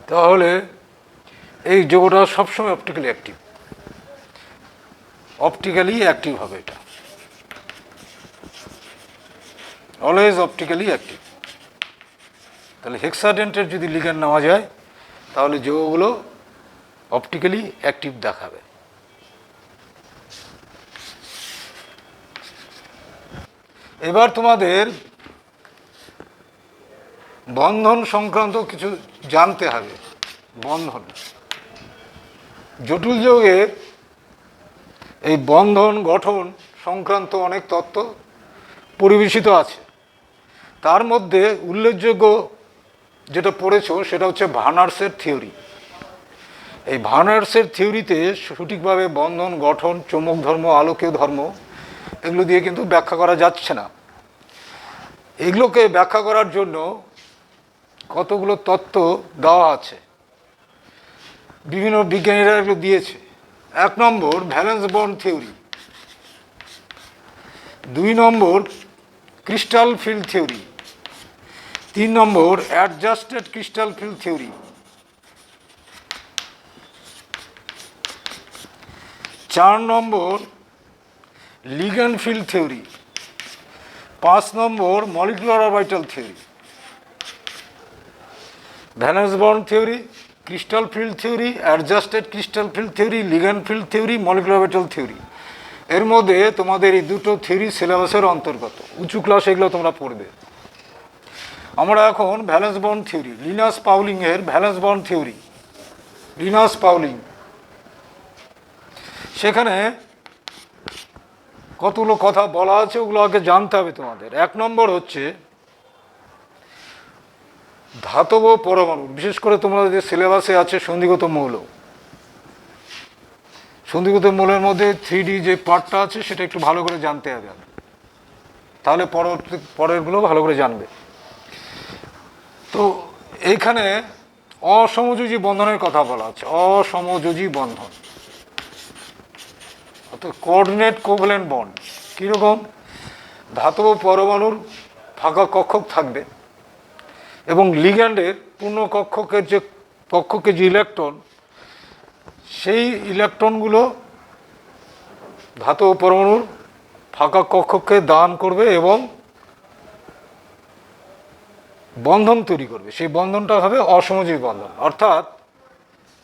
তাহলে এই যৌগটা সবসময় অপটিক্যালি অ্যাক্টিভ, অপটিক্যালি অ্যাক্টিভ হবে, এটা অলওয়েজ অপটিক্যালি অ্যাক্টিভ। তাহলে হেক্সাডেন্টের যদি লিগ্যান্ড নেওয়া যায় তাহলে যৌগগুলো অপটিক্যালি অ্যাক্টিভ দেখাবে। এবার তোমাদের বন্ধন সংক্রান্ত কিছু জানতে হবে। বন্ধন, জটিল যৌগের এই বন্ধন গঠন সংক্রান্ত অনেক তত্ত্ব পরিবেশিত আছে। তার মধ্যে উল্লেখযোগ্য যেটা পড়েছো সেটা হচ্ছে ভার্নার্সের থিওরি। এই ভার্নার্সের থিওরিতে সঠিকভাবে বন্ধন গঠন, চৌম্বক ধর্ম, আলোকীয় ধর্ম এগুলো দিয়ে কিন্তু ব্যাখ্যা করা যাচ্ছে না। এগুলোকে ব্যাখ্যা করার জন্য কতগুলো তত্ত্ব দেওয়া আছে, বিভিন্ন বিজ্ঞানীরা এগুলো দিয়েছে। 1 নম্বর ভ্যালেন্স বন্ড থিওরি, 2 নম্বর ক্রিস্টাল ফিল্ড থিওরি, 3 নম্বর অ্যাডজাস্টেড ক্রিস্টাল ফিল্ড থিওরি, 4 নম্বর লিগ্যান্ড ফিল্ড থিওরি, 5 নম্বর molecular orbital theory. Valence bond theory, crystal field theory, adjusted crystal field theory, ligand field theory, molecular orbital theory. এর মধ্যে তোমাদের এই দুটো থিওরি সিলেবাসের অন্তর্গত, উঁচু ক্লাস এগুলো তোমরা পড়বে। আমরা এখন ভ্যালেন্স বন্ড থিওরি, লিনাস পাউলিংয়ের valence bond theory, Linus Pauling, সেখানে কতগুলো কথা বলা আছে ওগুলো আগে জানতে হবে তোমাদের। 1 নম্বর হচ্ছে ধাতব পরমাণু, বিশেষ করে তোমরা যে সিলেবাসে আছে সন্ধিগত মৌল, সন্ধিগত মৌলের মধ্যে 3D যে পার্টটা আছে সেটা একটু ভালো করে জানতে হবে, তাহলে পরেরগুলো ভালো করে জানবে। তো এইখানে অসমযোজী বন্ধনের কথা বলা আছে, অসমযোজী বন্ধন অর্থাৎ কোঅর্ডিনেট কোভ্যালেন্ট বন্ড। কীরকম? ধাতব পরমাণুর ফাঁকা কক্ষক থাকবে এবং লিগ্যান্ডের পূর্ণ কক্ষকের যে ইলেকট্রন, সেই ইলেকট্রনগুলো ধাতব পরমাণুর ফাঁকা কক্ষককে দান করবে এবং বন্ধন তৈরি করবে। সেই বন্ধনটা হবে অসমযোজী বন্ধন। অর্থাৎ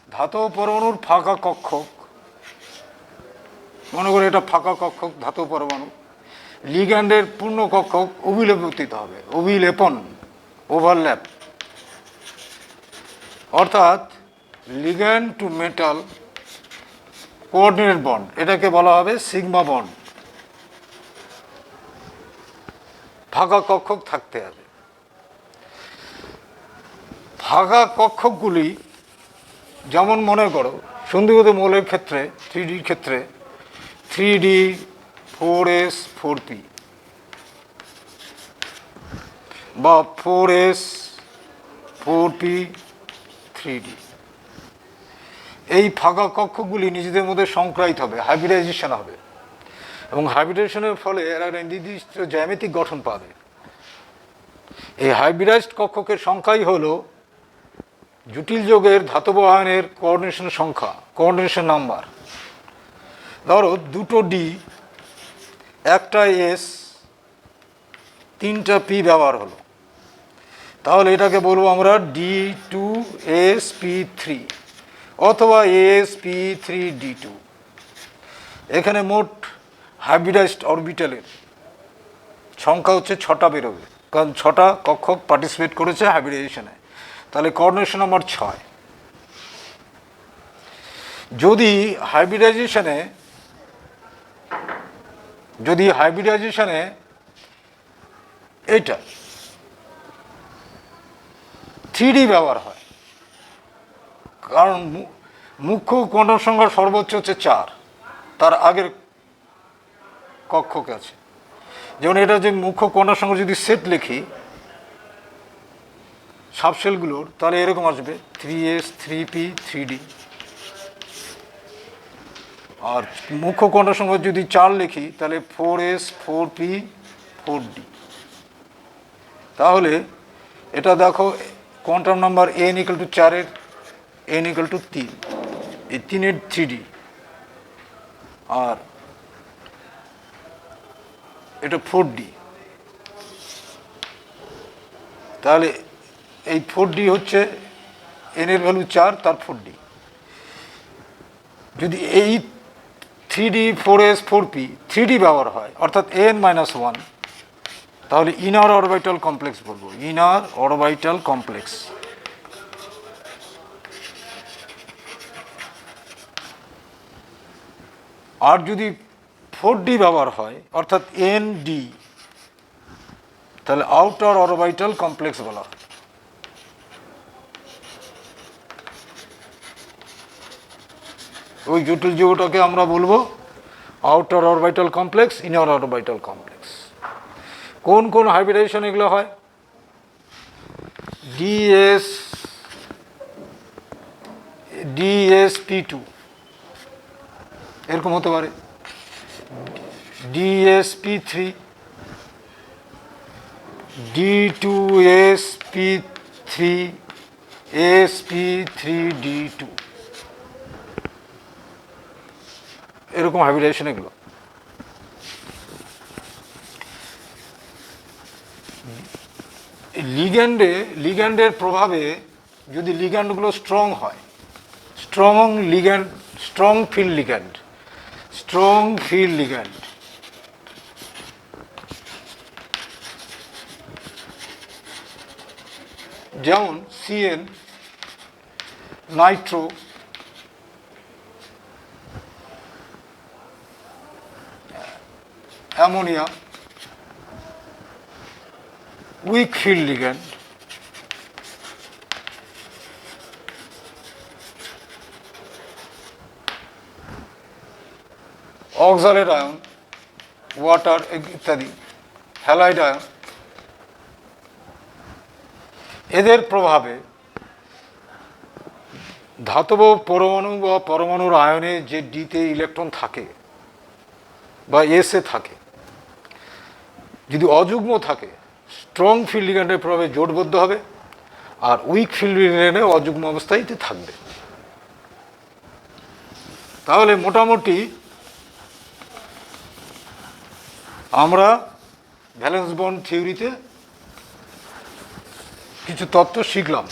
ধাতব পরমাণুর ফাঁকা কক্ষক, মনে করে এটা ফাঁকা কক্ষক ধাতব পরমাণু, লিগ্যান্ডের পূর্ণ কক্ষক অভিলেপিত হবে, অভিলেপন, ওভারল্যাপ। অর্থাৎ ligand to metal coordinate bond, এটাকে বলা হবে সিগমা বন্ড। ফাঁকা কক্ষক থাকতে হবে। ফাঁকা কক্ষকগুলি যেমন মনে করো সন্ধিগত মৌলের ক্ষেত্রে 3Dর ক্ষেত্রে 3D 4s 4p বা 4s 4p 3D, এই ফাঁকা কক্ষগুলি নিজেদের মধ্যে সংক্রায়িত হবে, হাইব্রিডাইজেশন হবে এবং হাইব্রিডাইজেশনের ফলে এরা একটা নির্দিষ্ট জ্যামিতিক গঠন পাবে। এই হাইব্রিডাইজড কক্ষকের সংখ্যাই হলো জটিল যৌগের ধাতব আয়নের কোঅর্ডিনেশন সংখ্যা, কোঅর্ডিনেশন নাম্বার। ধরো 2টো D, 1টা S, 3টা P ব্যবহার হলো, তাহলে এটাকে বলবো আমরা D2sp3 অথবা sp3d2। এখানে মোট হাইব্রিডাইজড অরবিটালের সংখ্যা হচ্ছে 6টা বেরোবে, কারণ 6টা কক্ষক পার্টিসিপেট করেছে হাইব্রিডাইজেশনে। তাহলে কোঅর্ডিনেশন নাম্বার 6। যদি হাইব্রিডাইজেশনে এটা 3D ব্যবহার হয়, কারণ মুখ্য কোয়ান্টাম সংখ্যা সর্বোচ্চ হচ্ছে 4, তার আগের কক্ষক আছে। যেমন এটা যে মুখ্য কোয়ান্টাম সংখ্যা যদি সেট লিখি সাবশেলগুলোর, তাহলে এরকম আসবে 3s 3p 3d। আর মুখ্য কোয়ান্টাম সংখ্যা যদি 4 লিখি তাহলে 4s 4p 4d। তাহলে এটা দেখো quantum number n = 4-এর n equal to 3, এই 3-এর 3D, আর এটা 4D। তাহলে এই 4D হচ্ছে n এর ভ্যালু 4, তার 4D। যদি এই 3D 4s 4p 3D ব্যবহার হয়, অর্থাৎ n-1, তাহলে ইনার অরবিটাল কমপ্লেক্স বলবো, ইনার অরবিটাল কমপ্লেক্স। আর যদি 4D ব্যবহার হয়, অর্থাৎ ND, তাহলে আউটার অরবিটাল কমপ্লেক্স বলা হয়। ওই জটিল যৌগটাকে আমরা বলবো outer orbital complex, inner orbital complex. কোন কোন হাইব্রিডাইজেশন এগুলো হয়? DsP2 এরকম হতে পারে, DsP3, D2sP3, sp3d2, এরকম হাইব্রিডাইজেশন এগুলো। লিগ্যান্ডের প্রভাবে যদি লিগ্যান্ডগুলো স্ট্রং হয়, স্ট্রং ফিল্ড লিগ্যান্ড, যেমন CN, Nitro, ammonia, week field ligand, oxalate ion, water ইত্যাদি, হ্যালাইড আয়ন, এদের প্রভাবে ধাতব পরমাণু বা পরমাণুর আয়নে যে ডিতে ইলেকট্রন থাকে বা এসে থাকে, যদি অযুগ্ম থাকে, স্ট্রং ফিল্ড লিগ্যান্ডের প্রভাবে জোটবদ্ধ হবে, আর উইক ফিল্ড লিগ্যান্ডে অযুগ্ম অবস্থায় থাকবে। তাহলে মোটামুটি আমরা ভ্যালেন্স বন্ড থিওরিতে কিছু তত্ত্ব শিখলাম।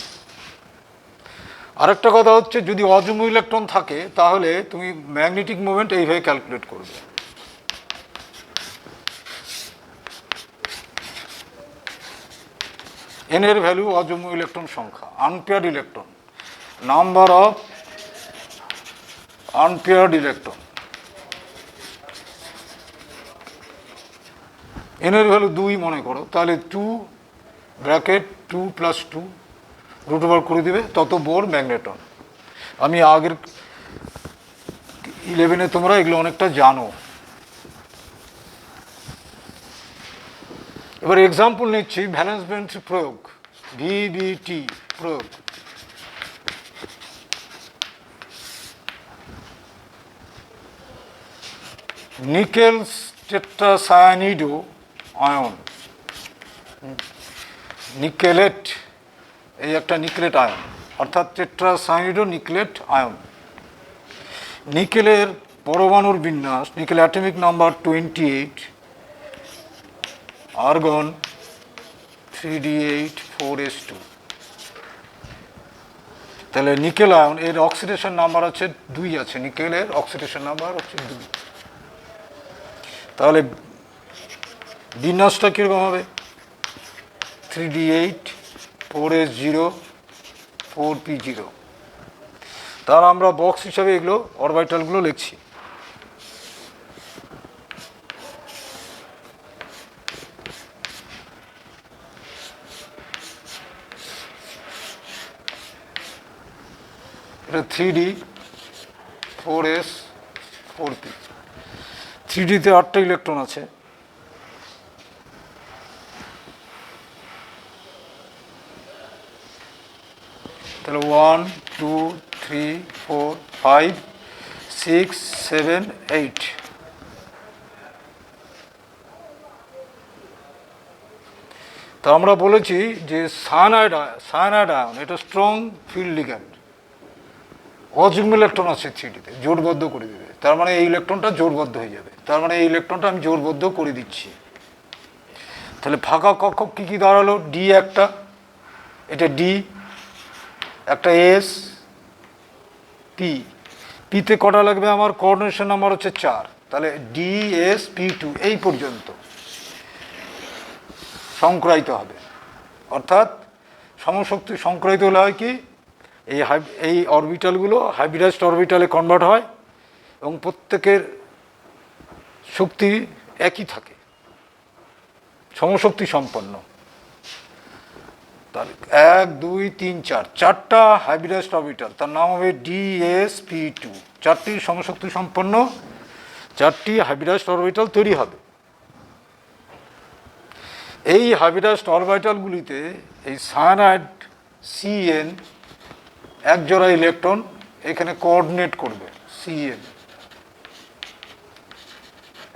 আরেকটা কথা হচ্ছে, যদি অযুগ্ম ইলেকট্রন থাকে তাহলে তুমি ম্যাগনেটিক মোমেন্ট এইভাবে ক্যালকুলেট করবে। n এর ভ্যালু অযুগ্ম ইলেকট্রন সংখ্যা, unpaired electron, number of unpaired electron. n এর ভ্যালু 2 মনে করো, তাহলে 2 ব্র্যাকেট 2 + 2 রুট ওভার করে দেবে, তত বোর ম্যাগনেটন। আমি আগের 11-এ তোমরা এগুলো অনেকটা জানো। এবার এক্সাম্পল নিচ্ছি ভ্যালেন্স ব্যান্ড প্রয়োগ, VBT প্রয়োগ। নিকেল টেট্রাসায়ানিডো আয়ন, নিকেলেট, এই একটা নিকেলেট আয়ন, অর্থাৎ টেট্রাসায়ানিডো নিকেলেট আয়ন। নিকেলের পরমাণুর বিন্যাস, nickel atomic number 28, argon 3d8 4s2। তাহলে নিকেল আয়ন, এর অক্সিডেশন নাম্বার হচ্ছে 2 আছে, নিকেলের অক্সিডেশন নাম্বার হচ্ছে 2। তাহলে বিন্যাসটা কীরকম হবে? 3d8 4s0 4p0। তাহলে আমরা বক্স হিসাবে এগুলো অরবিটালগুলো লিখছি। এটা 3d 4s 4p। 3dতে 8টা ইলেকট্রন আছে, তাহলে 1 2 3 4 5 6 7 8। তা আমরা বলেছি যে সায়ানাইড আয়ন এটা স্ট্রং ফিল্ড লিগ্যান্ড, অযুগ্ম ইলেকট্রন আছে থ্রিডিতে, জোটবদ্ধ করে দেবে, তার মানে এই ইলেকট্রনটা জোটবদ্ধ হয়ে যাবে, তার মানে এই ইলেকট্রনটা আমি জোটবদ্ধ করে দিচ্ছি। তাহলে ফাঁকা কক্ষক কী কী দাঁড়ালো? ডি একটা, এটা ডি, একটা এস, পি, পিতে কটা লাগবে আমার? কোঅর্ডিনেশন নাম্বার হচ্ছে 4, তাহলে ডি এস পি টু এই পর্যন্ত সংক্রায়িত হবে। অর্থাৎ সমশক্তি সংক্রায়িত হলে হয় কি, এই অরবিটালগুলো হাইব্রিডাইজড অরবিটালে কনভার্ট হয় এবং প্রত্যেকের শক্তি একই থাকে, সমশক্তি সম্পন্ন। তাহলে 1 2 3 4, চারটা হাইব্রিডাইজড অরবিটাল, তার নাম হবে DsP2, চারটি সমশক্তি সম্পন্ন চারটি হাইব্রিডাইজড অরবিটাল তৈরি হবে। এই হাইব্রিডাইজড অরবিটালগুলিতে এই সায়ানাইড Cn এক জোড়া ইলেকট্রন এখানে কোঅর্ডিনেট করবে, Cn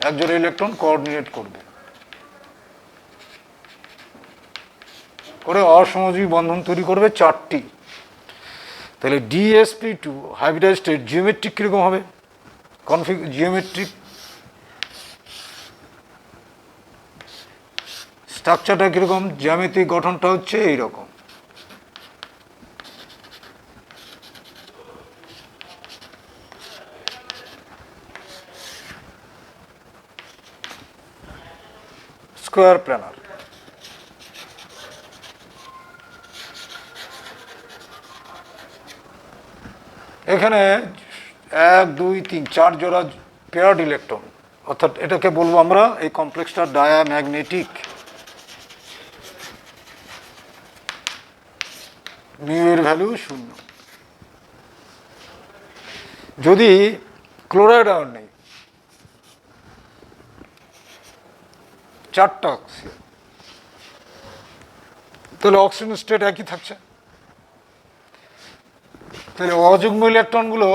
এক জোড়া ইলেকট্রন কোঅর্ডিনেট করবে করে অসমযোজী বন্ধন তৈরি করবে চারটি। তাহলে DsP2 হাইব্রিডাইজড জিওমেট্রিক কীরকম হবে? জিওমেট্রিক স্ট্রাকচারটা কীরকম? জ্যামিতিক গঠনটা হচ্ছে এইরকম। Square planar. এখানে 1 2 3 4 জোড়া পেয়ার্ড ইলেকট্রন, অর্থাৎ এটাকে বলবো আমরা এই কমপ্লেক্সটা ডায়াম্যাগনেটিক। মিউ এর ভ্যালু 0। যদি ক্লোরাইড আয়ন নেই, চারটা অক্সিজেন, তাহলে অক্সিজেন স্টেট একই থাকছে। তাহলে অযুগ্ম ইলেকট্রনগুলো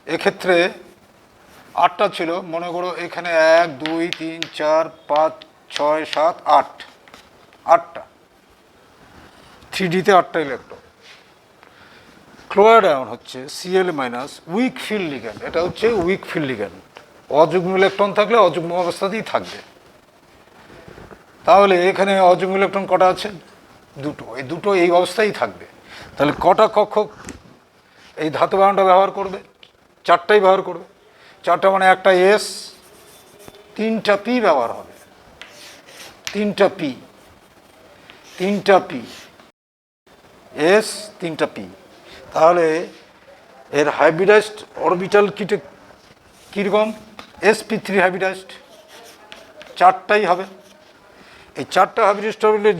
এক্ষেত্রে 8টা ছিল, মনে করো এখানে 1 2 3 4 5 6 7 8, 8টা, 3Dতে 8টা ইলেকট্রন। ক্লোরাইড আয়ন হচ্ছে Cl minus, week field ligand, এটা হচ্ছে উইক ফিল্ড লিগ্যান্ড। অযুগ্ম ইলেকট্রন থাকলে অযুগ্ম অবস্থাতেই থাকবে। তাহলে এখানে অযুগ্ম ইলেকট্রন কটা আছে? দুটো, এই দুটো এই অবস্থায় থাকবে। তাহলে কটা কক্ষক এই ধাতব আয়নটা ব্যবহার করবে? চারটাই ব্যবহার করবে। চারটা মানে একটা এস, 3টা পি ব্যবহার হবে, 3টা পি, 3টা পি, এস 3টা পি। তাহলে এর হাইব্রিডাইজড অরবিটাল কীরকম? sp3 হাইব্রিডাইজড, চারটাই হবে। এই চারটা হাইব্রিডাইজড অরবিটালের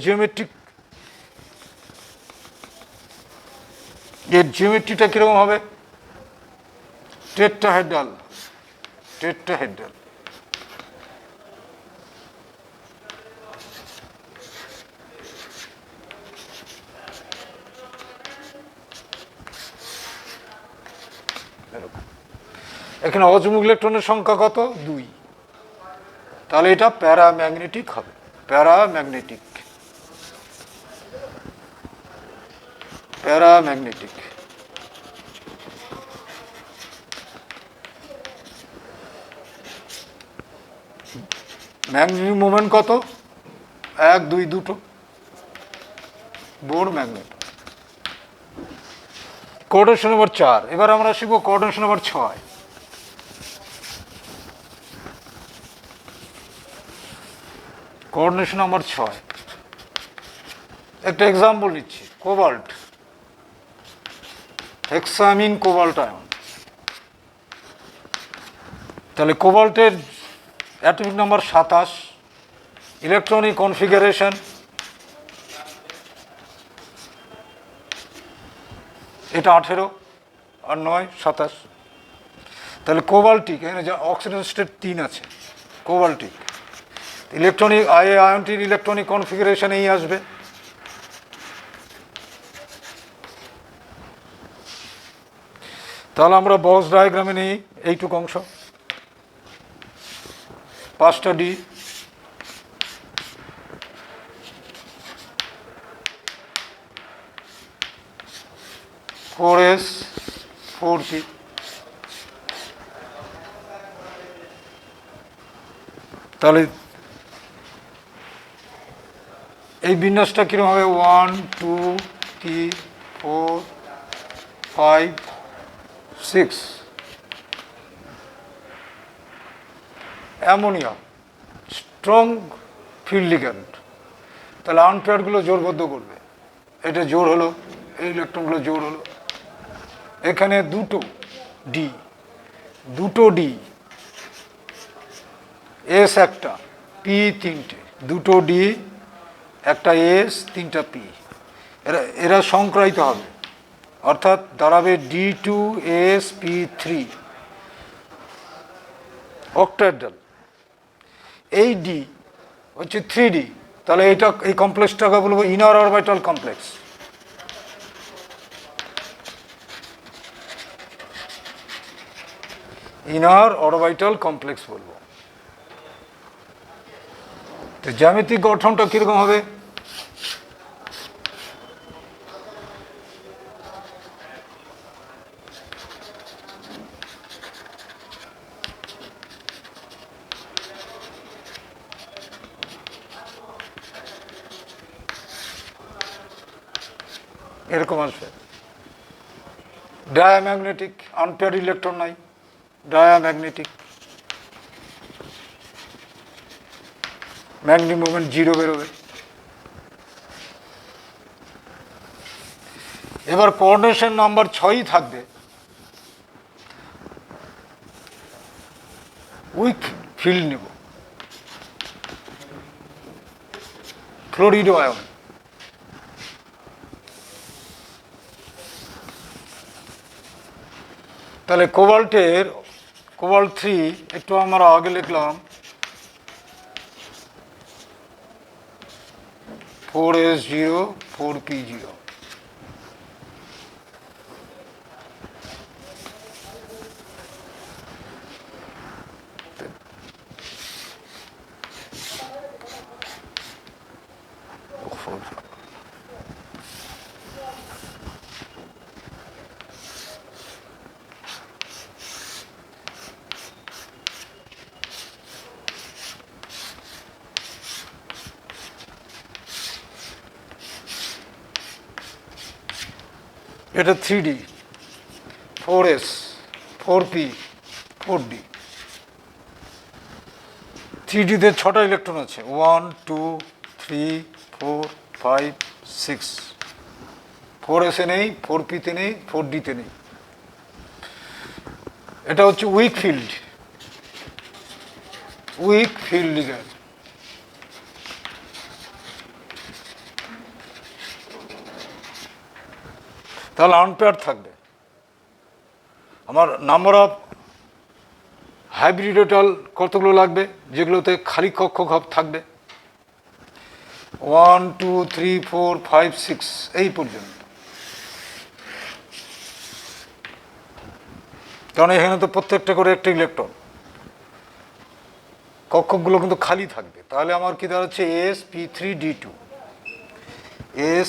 জিওমেট্রিটা কীরকম হবে? Tetrahedral, tetrahedral. এখানে অযুগ্ম ইলেকট্রনের সংখ্যা কত? 2। তাহলে এটা প্যারাম্যাগনেটিক হবে, প্যারাম্যাগনেটিক, প্যারাম্যাগনেটিক। ম্যাগনেটিক মোমেন্ট কত? 1 2 দুটো, বোর ম্যাগনেট। Coordination number 4। এবার আমরা শিখব কোঅর্ডিনেশন নাম্বার 6। কোঅর্ডিনেশন নাম্বার 6 একটা এক্সাম্পল নিচ্ছি, কোবাল্ট, হেক্সামিন কোবাল্ট আয়ন। তাহলে কোবাল্টের অ্যাটমিক নাম্বার 27, ইলেকট্রনিক কনফিগারেশন এটা 18 আর 9 27। তাহলে কোবাল্টিক, এখানে যা অক্সিজেন স্টেট 3 আছে, কোবাল্টিক ইলেকট্রনিক আয়নটির ইলেকট্রনিক কনফিগারেশন এই আসবে। তাহলে আমরা বক্স ডায়াগ্রামে নিই এইটুকু অংশ, 5টা ডি, 4s 4p। তাহলে এই বিন্যাসটা কীরকম হবে? 1 2 3 4 5 6। অ্যামোনিয়া স্ট্রং ফিল্ড লিগ্যান্ড, তাহলে আনপেয়ারগুলো জোরবদ্ধ করবে। এটা জোর হলো, এই ইলেকট্রনগুলো জোর হলো। এখানে দুটো ডি, এস একটা, পি তিনটে, দুটো ডি একটা এস তিনটা পি, এরা সংক্রায়িত হবে, অর্থাৎ দাঁড়াবে D2sp3 অক্টাহেড্রাল। এই ডি হচ্ছে 3D, তাহলে এই কমপ্লেক্সটাকে বলবো inner orbital complex. Inner orbital complex বলবো। তো জ্যামিতিক গঠনটা কিরকম হবে? এরকম আসবে। ডায়াম্যাগনেটিক, আনপেয়ার ইলেকট্রন নাই, ডায়াম্যাগনেটিক, ম্যাগনেটিক মোমেন্ট 0 বেরোবে। এবার কোঅর্ডিনেশন নাম্বার 6ই থাকবে উইক ফিল্ড নেব, ফ্লোরিডো আয়ন। তাহলে কোবাল্ট 3 একটু আমরা আগে লিখলাম 4s0 4p0। এটা 3D, 4s 4p 4d। 3Dতে 6টা ইলেকট্রন আছে, 1 2 3 4 5 6। 4s-এ নেই, 4p-তে নেই, 4d-তে নেই। এটা হচ্ছে উইক ফিল্ড লিগ্যান্ড। তাহলে আনপেয়ার থাকবে। আমার নাম্বার অফ হাইব্রিডোটাল কতগুলো লাগবে, যেগুলোতে খালি কক্ষক থাকবে? 1 2 3 4 5 6 এই পর্যন্ত। কারণ এখানে তো প্রত্যেকটা করে একটা ইলেকট্রন, কক্ষকগুলো কিন্তু খালি থাকবে। তাহলে আমার কি দাঁড়াচ্ছে? sp3d2,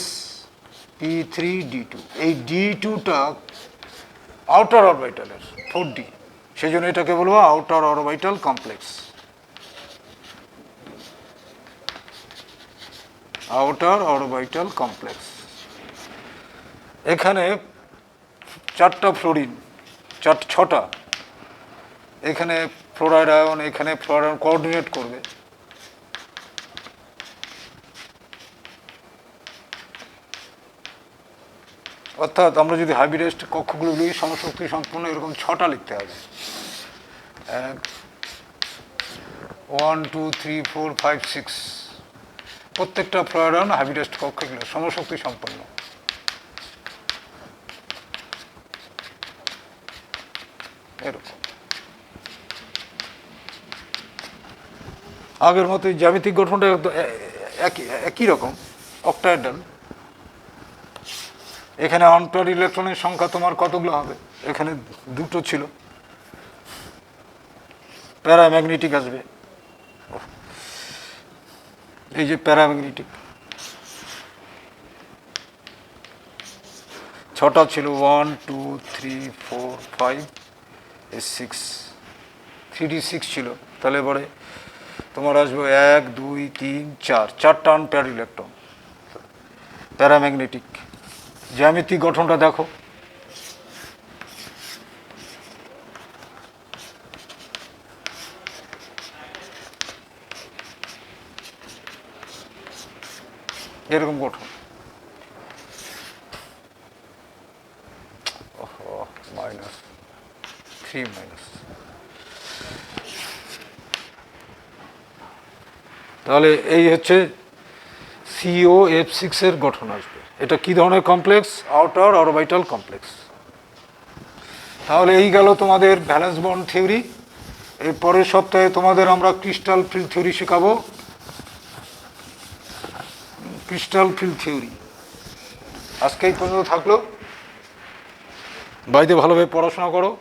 sp3d2। এই d2টা আউটার অরবিটালের 4d, সেই জন্য এটাকে বলবো outer orbital complex. Outer orbital complex. এখানে 4টা ফ্লোরিন, 6টা। এখানে ফ্লোরাইড আয়ন, এখানে ফ্লোরাইড আয়ন কোঅর্ডিনেট করবে। অর্থাৎ আমরা যদি হাইব্রিডাইজড কক্ষগুলো লিখি সমশক্তি সম্পন্ন, এরকম 6টা লিখতে হবে। 1 2 3 4 5 6, প্রত্যেকটা ফ্লোরাইড আয়ন হাইব্রিডাইজড কক্ষগুলো সমশক্তি সম্পন্ন। এরকম আগের মতো জ্যামিতিক গঠনটা একই রকম, অক্টাহেড্রাল। এখানে আনপেয়ার ইলেকট্রনের সংখ্যা তোমার কতগুলো হবে? এখানে 2টো ছিল। প্যারাম্যাগনেটিক আসবে, এই যে প্যারাম্যাগনেটিক ছটা ছিল 1 2 3 4 5 6, 3d6 ছিল। তাহলে এবারে তোমার আসবে 1 2 3 4, 4টা আনপেয়ার ইলেকট্রন। প্যারাম্যাগনেটিক জ্যামিতিক গঠনটা দেখো, এরকম গঠন। -3 তাহলে এই হচ্ছে COF6 এর গঠন আসবে। এটা কি ধরনের কমপ্লেক্স? Outer orbital complex. তাহলে এই গেল তোমাদের ভ্যালেন্স বন্ড থিওরি। এর পরের সপ্তাহে তোমাদের আমরা ক্রিস্টাল ফিল্ড থিওরি শেখাবো। ক্রিস্টাল ফিল্ড থিওরি আজকে এই পর্যন্ত থাকলো। বাড়িতে ভালোভাবে পড়াশোনা করো।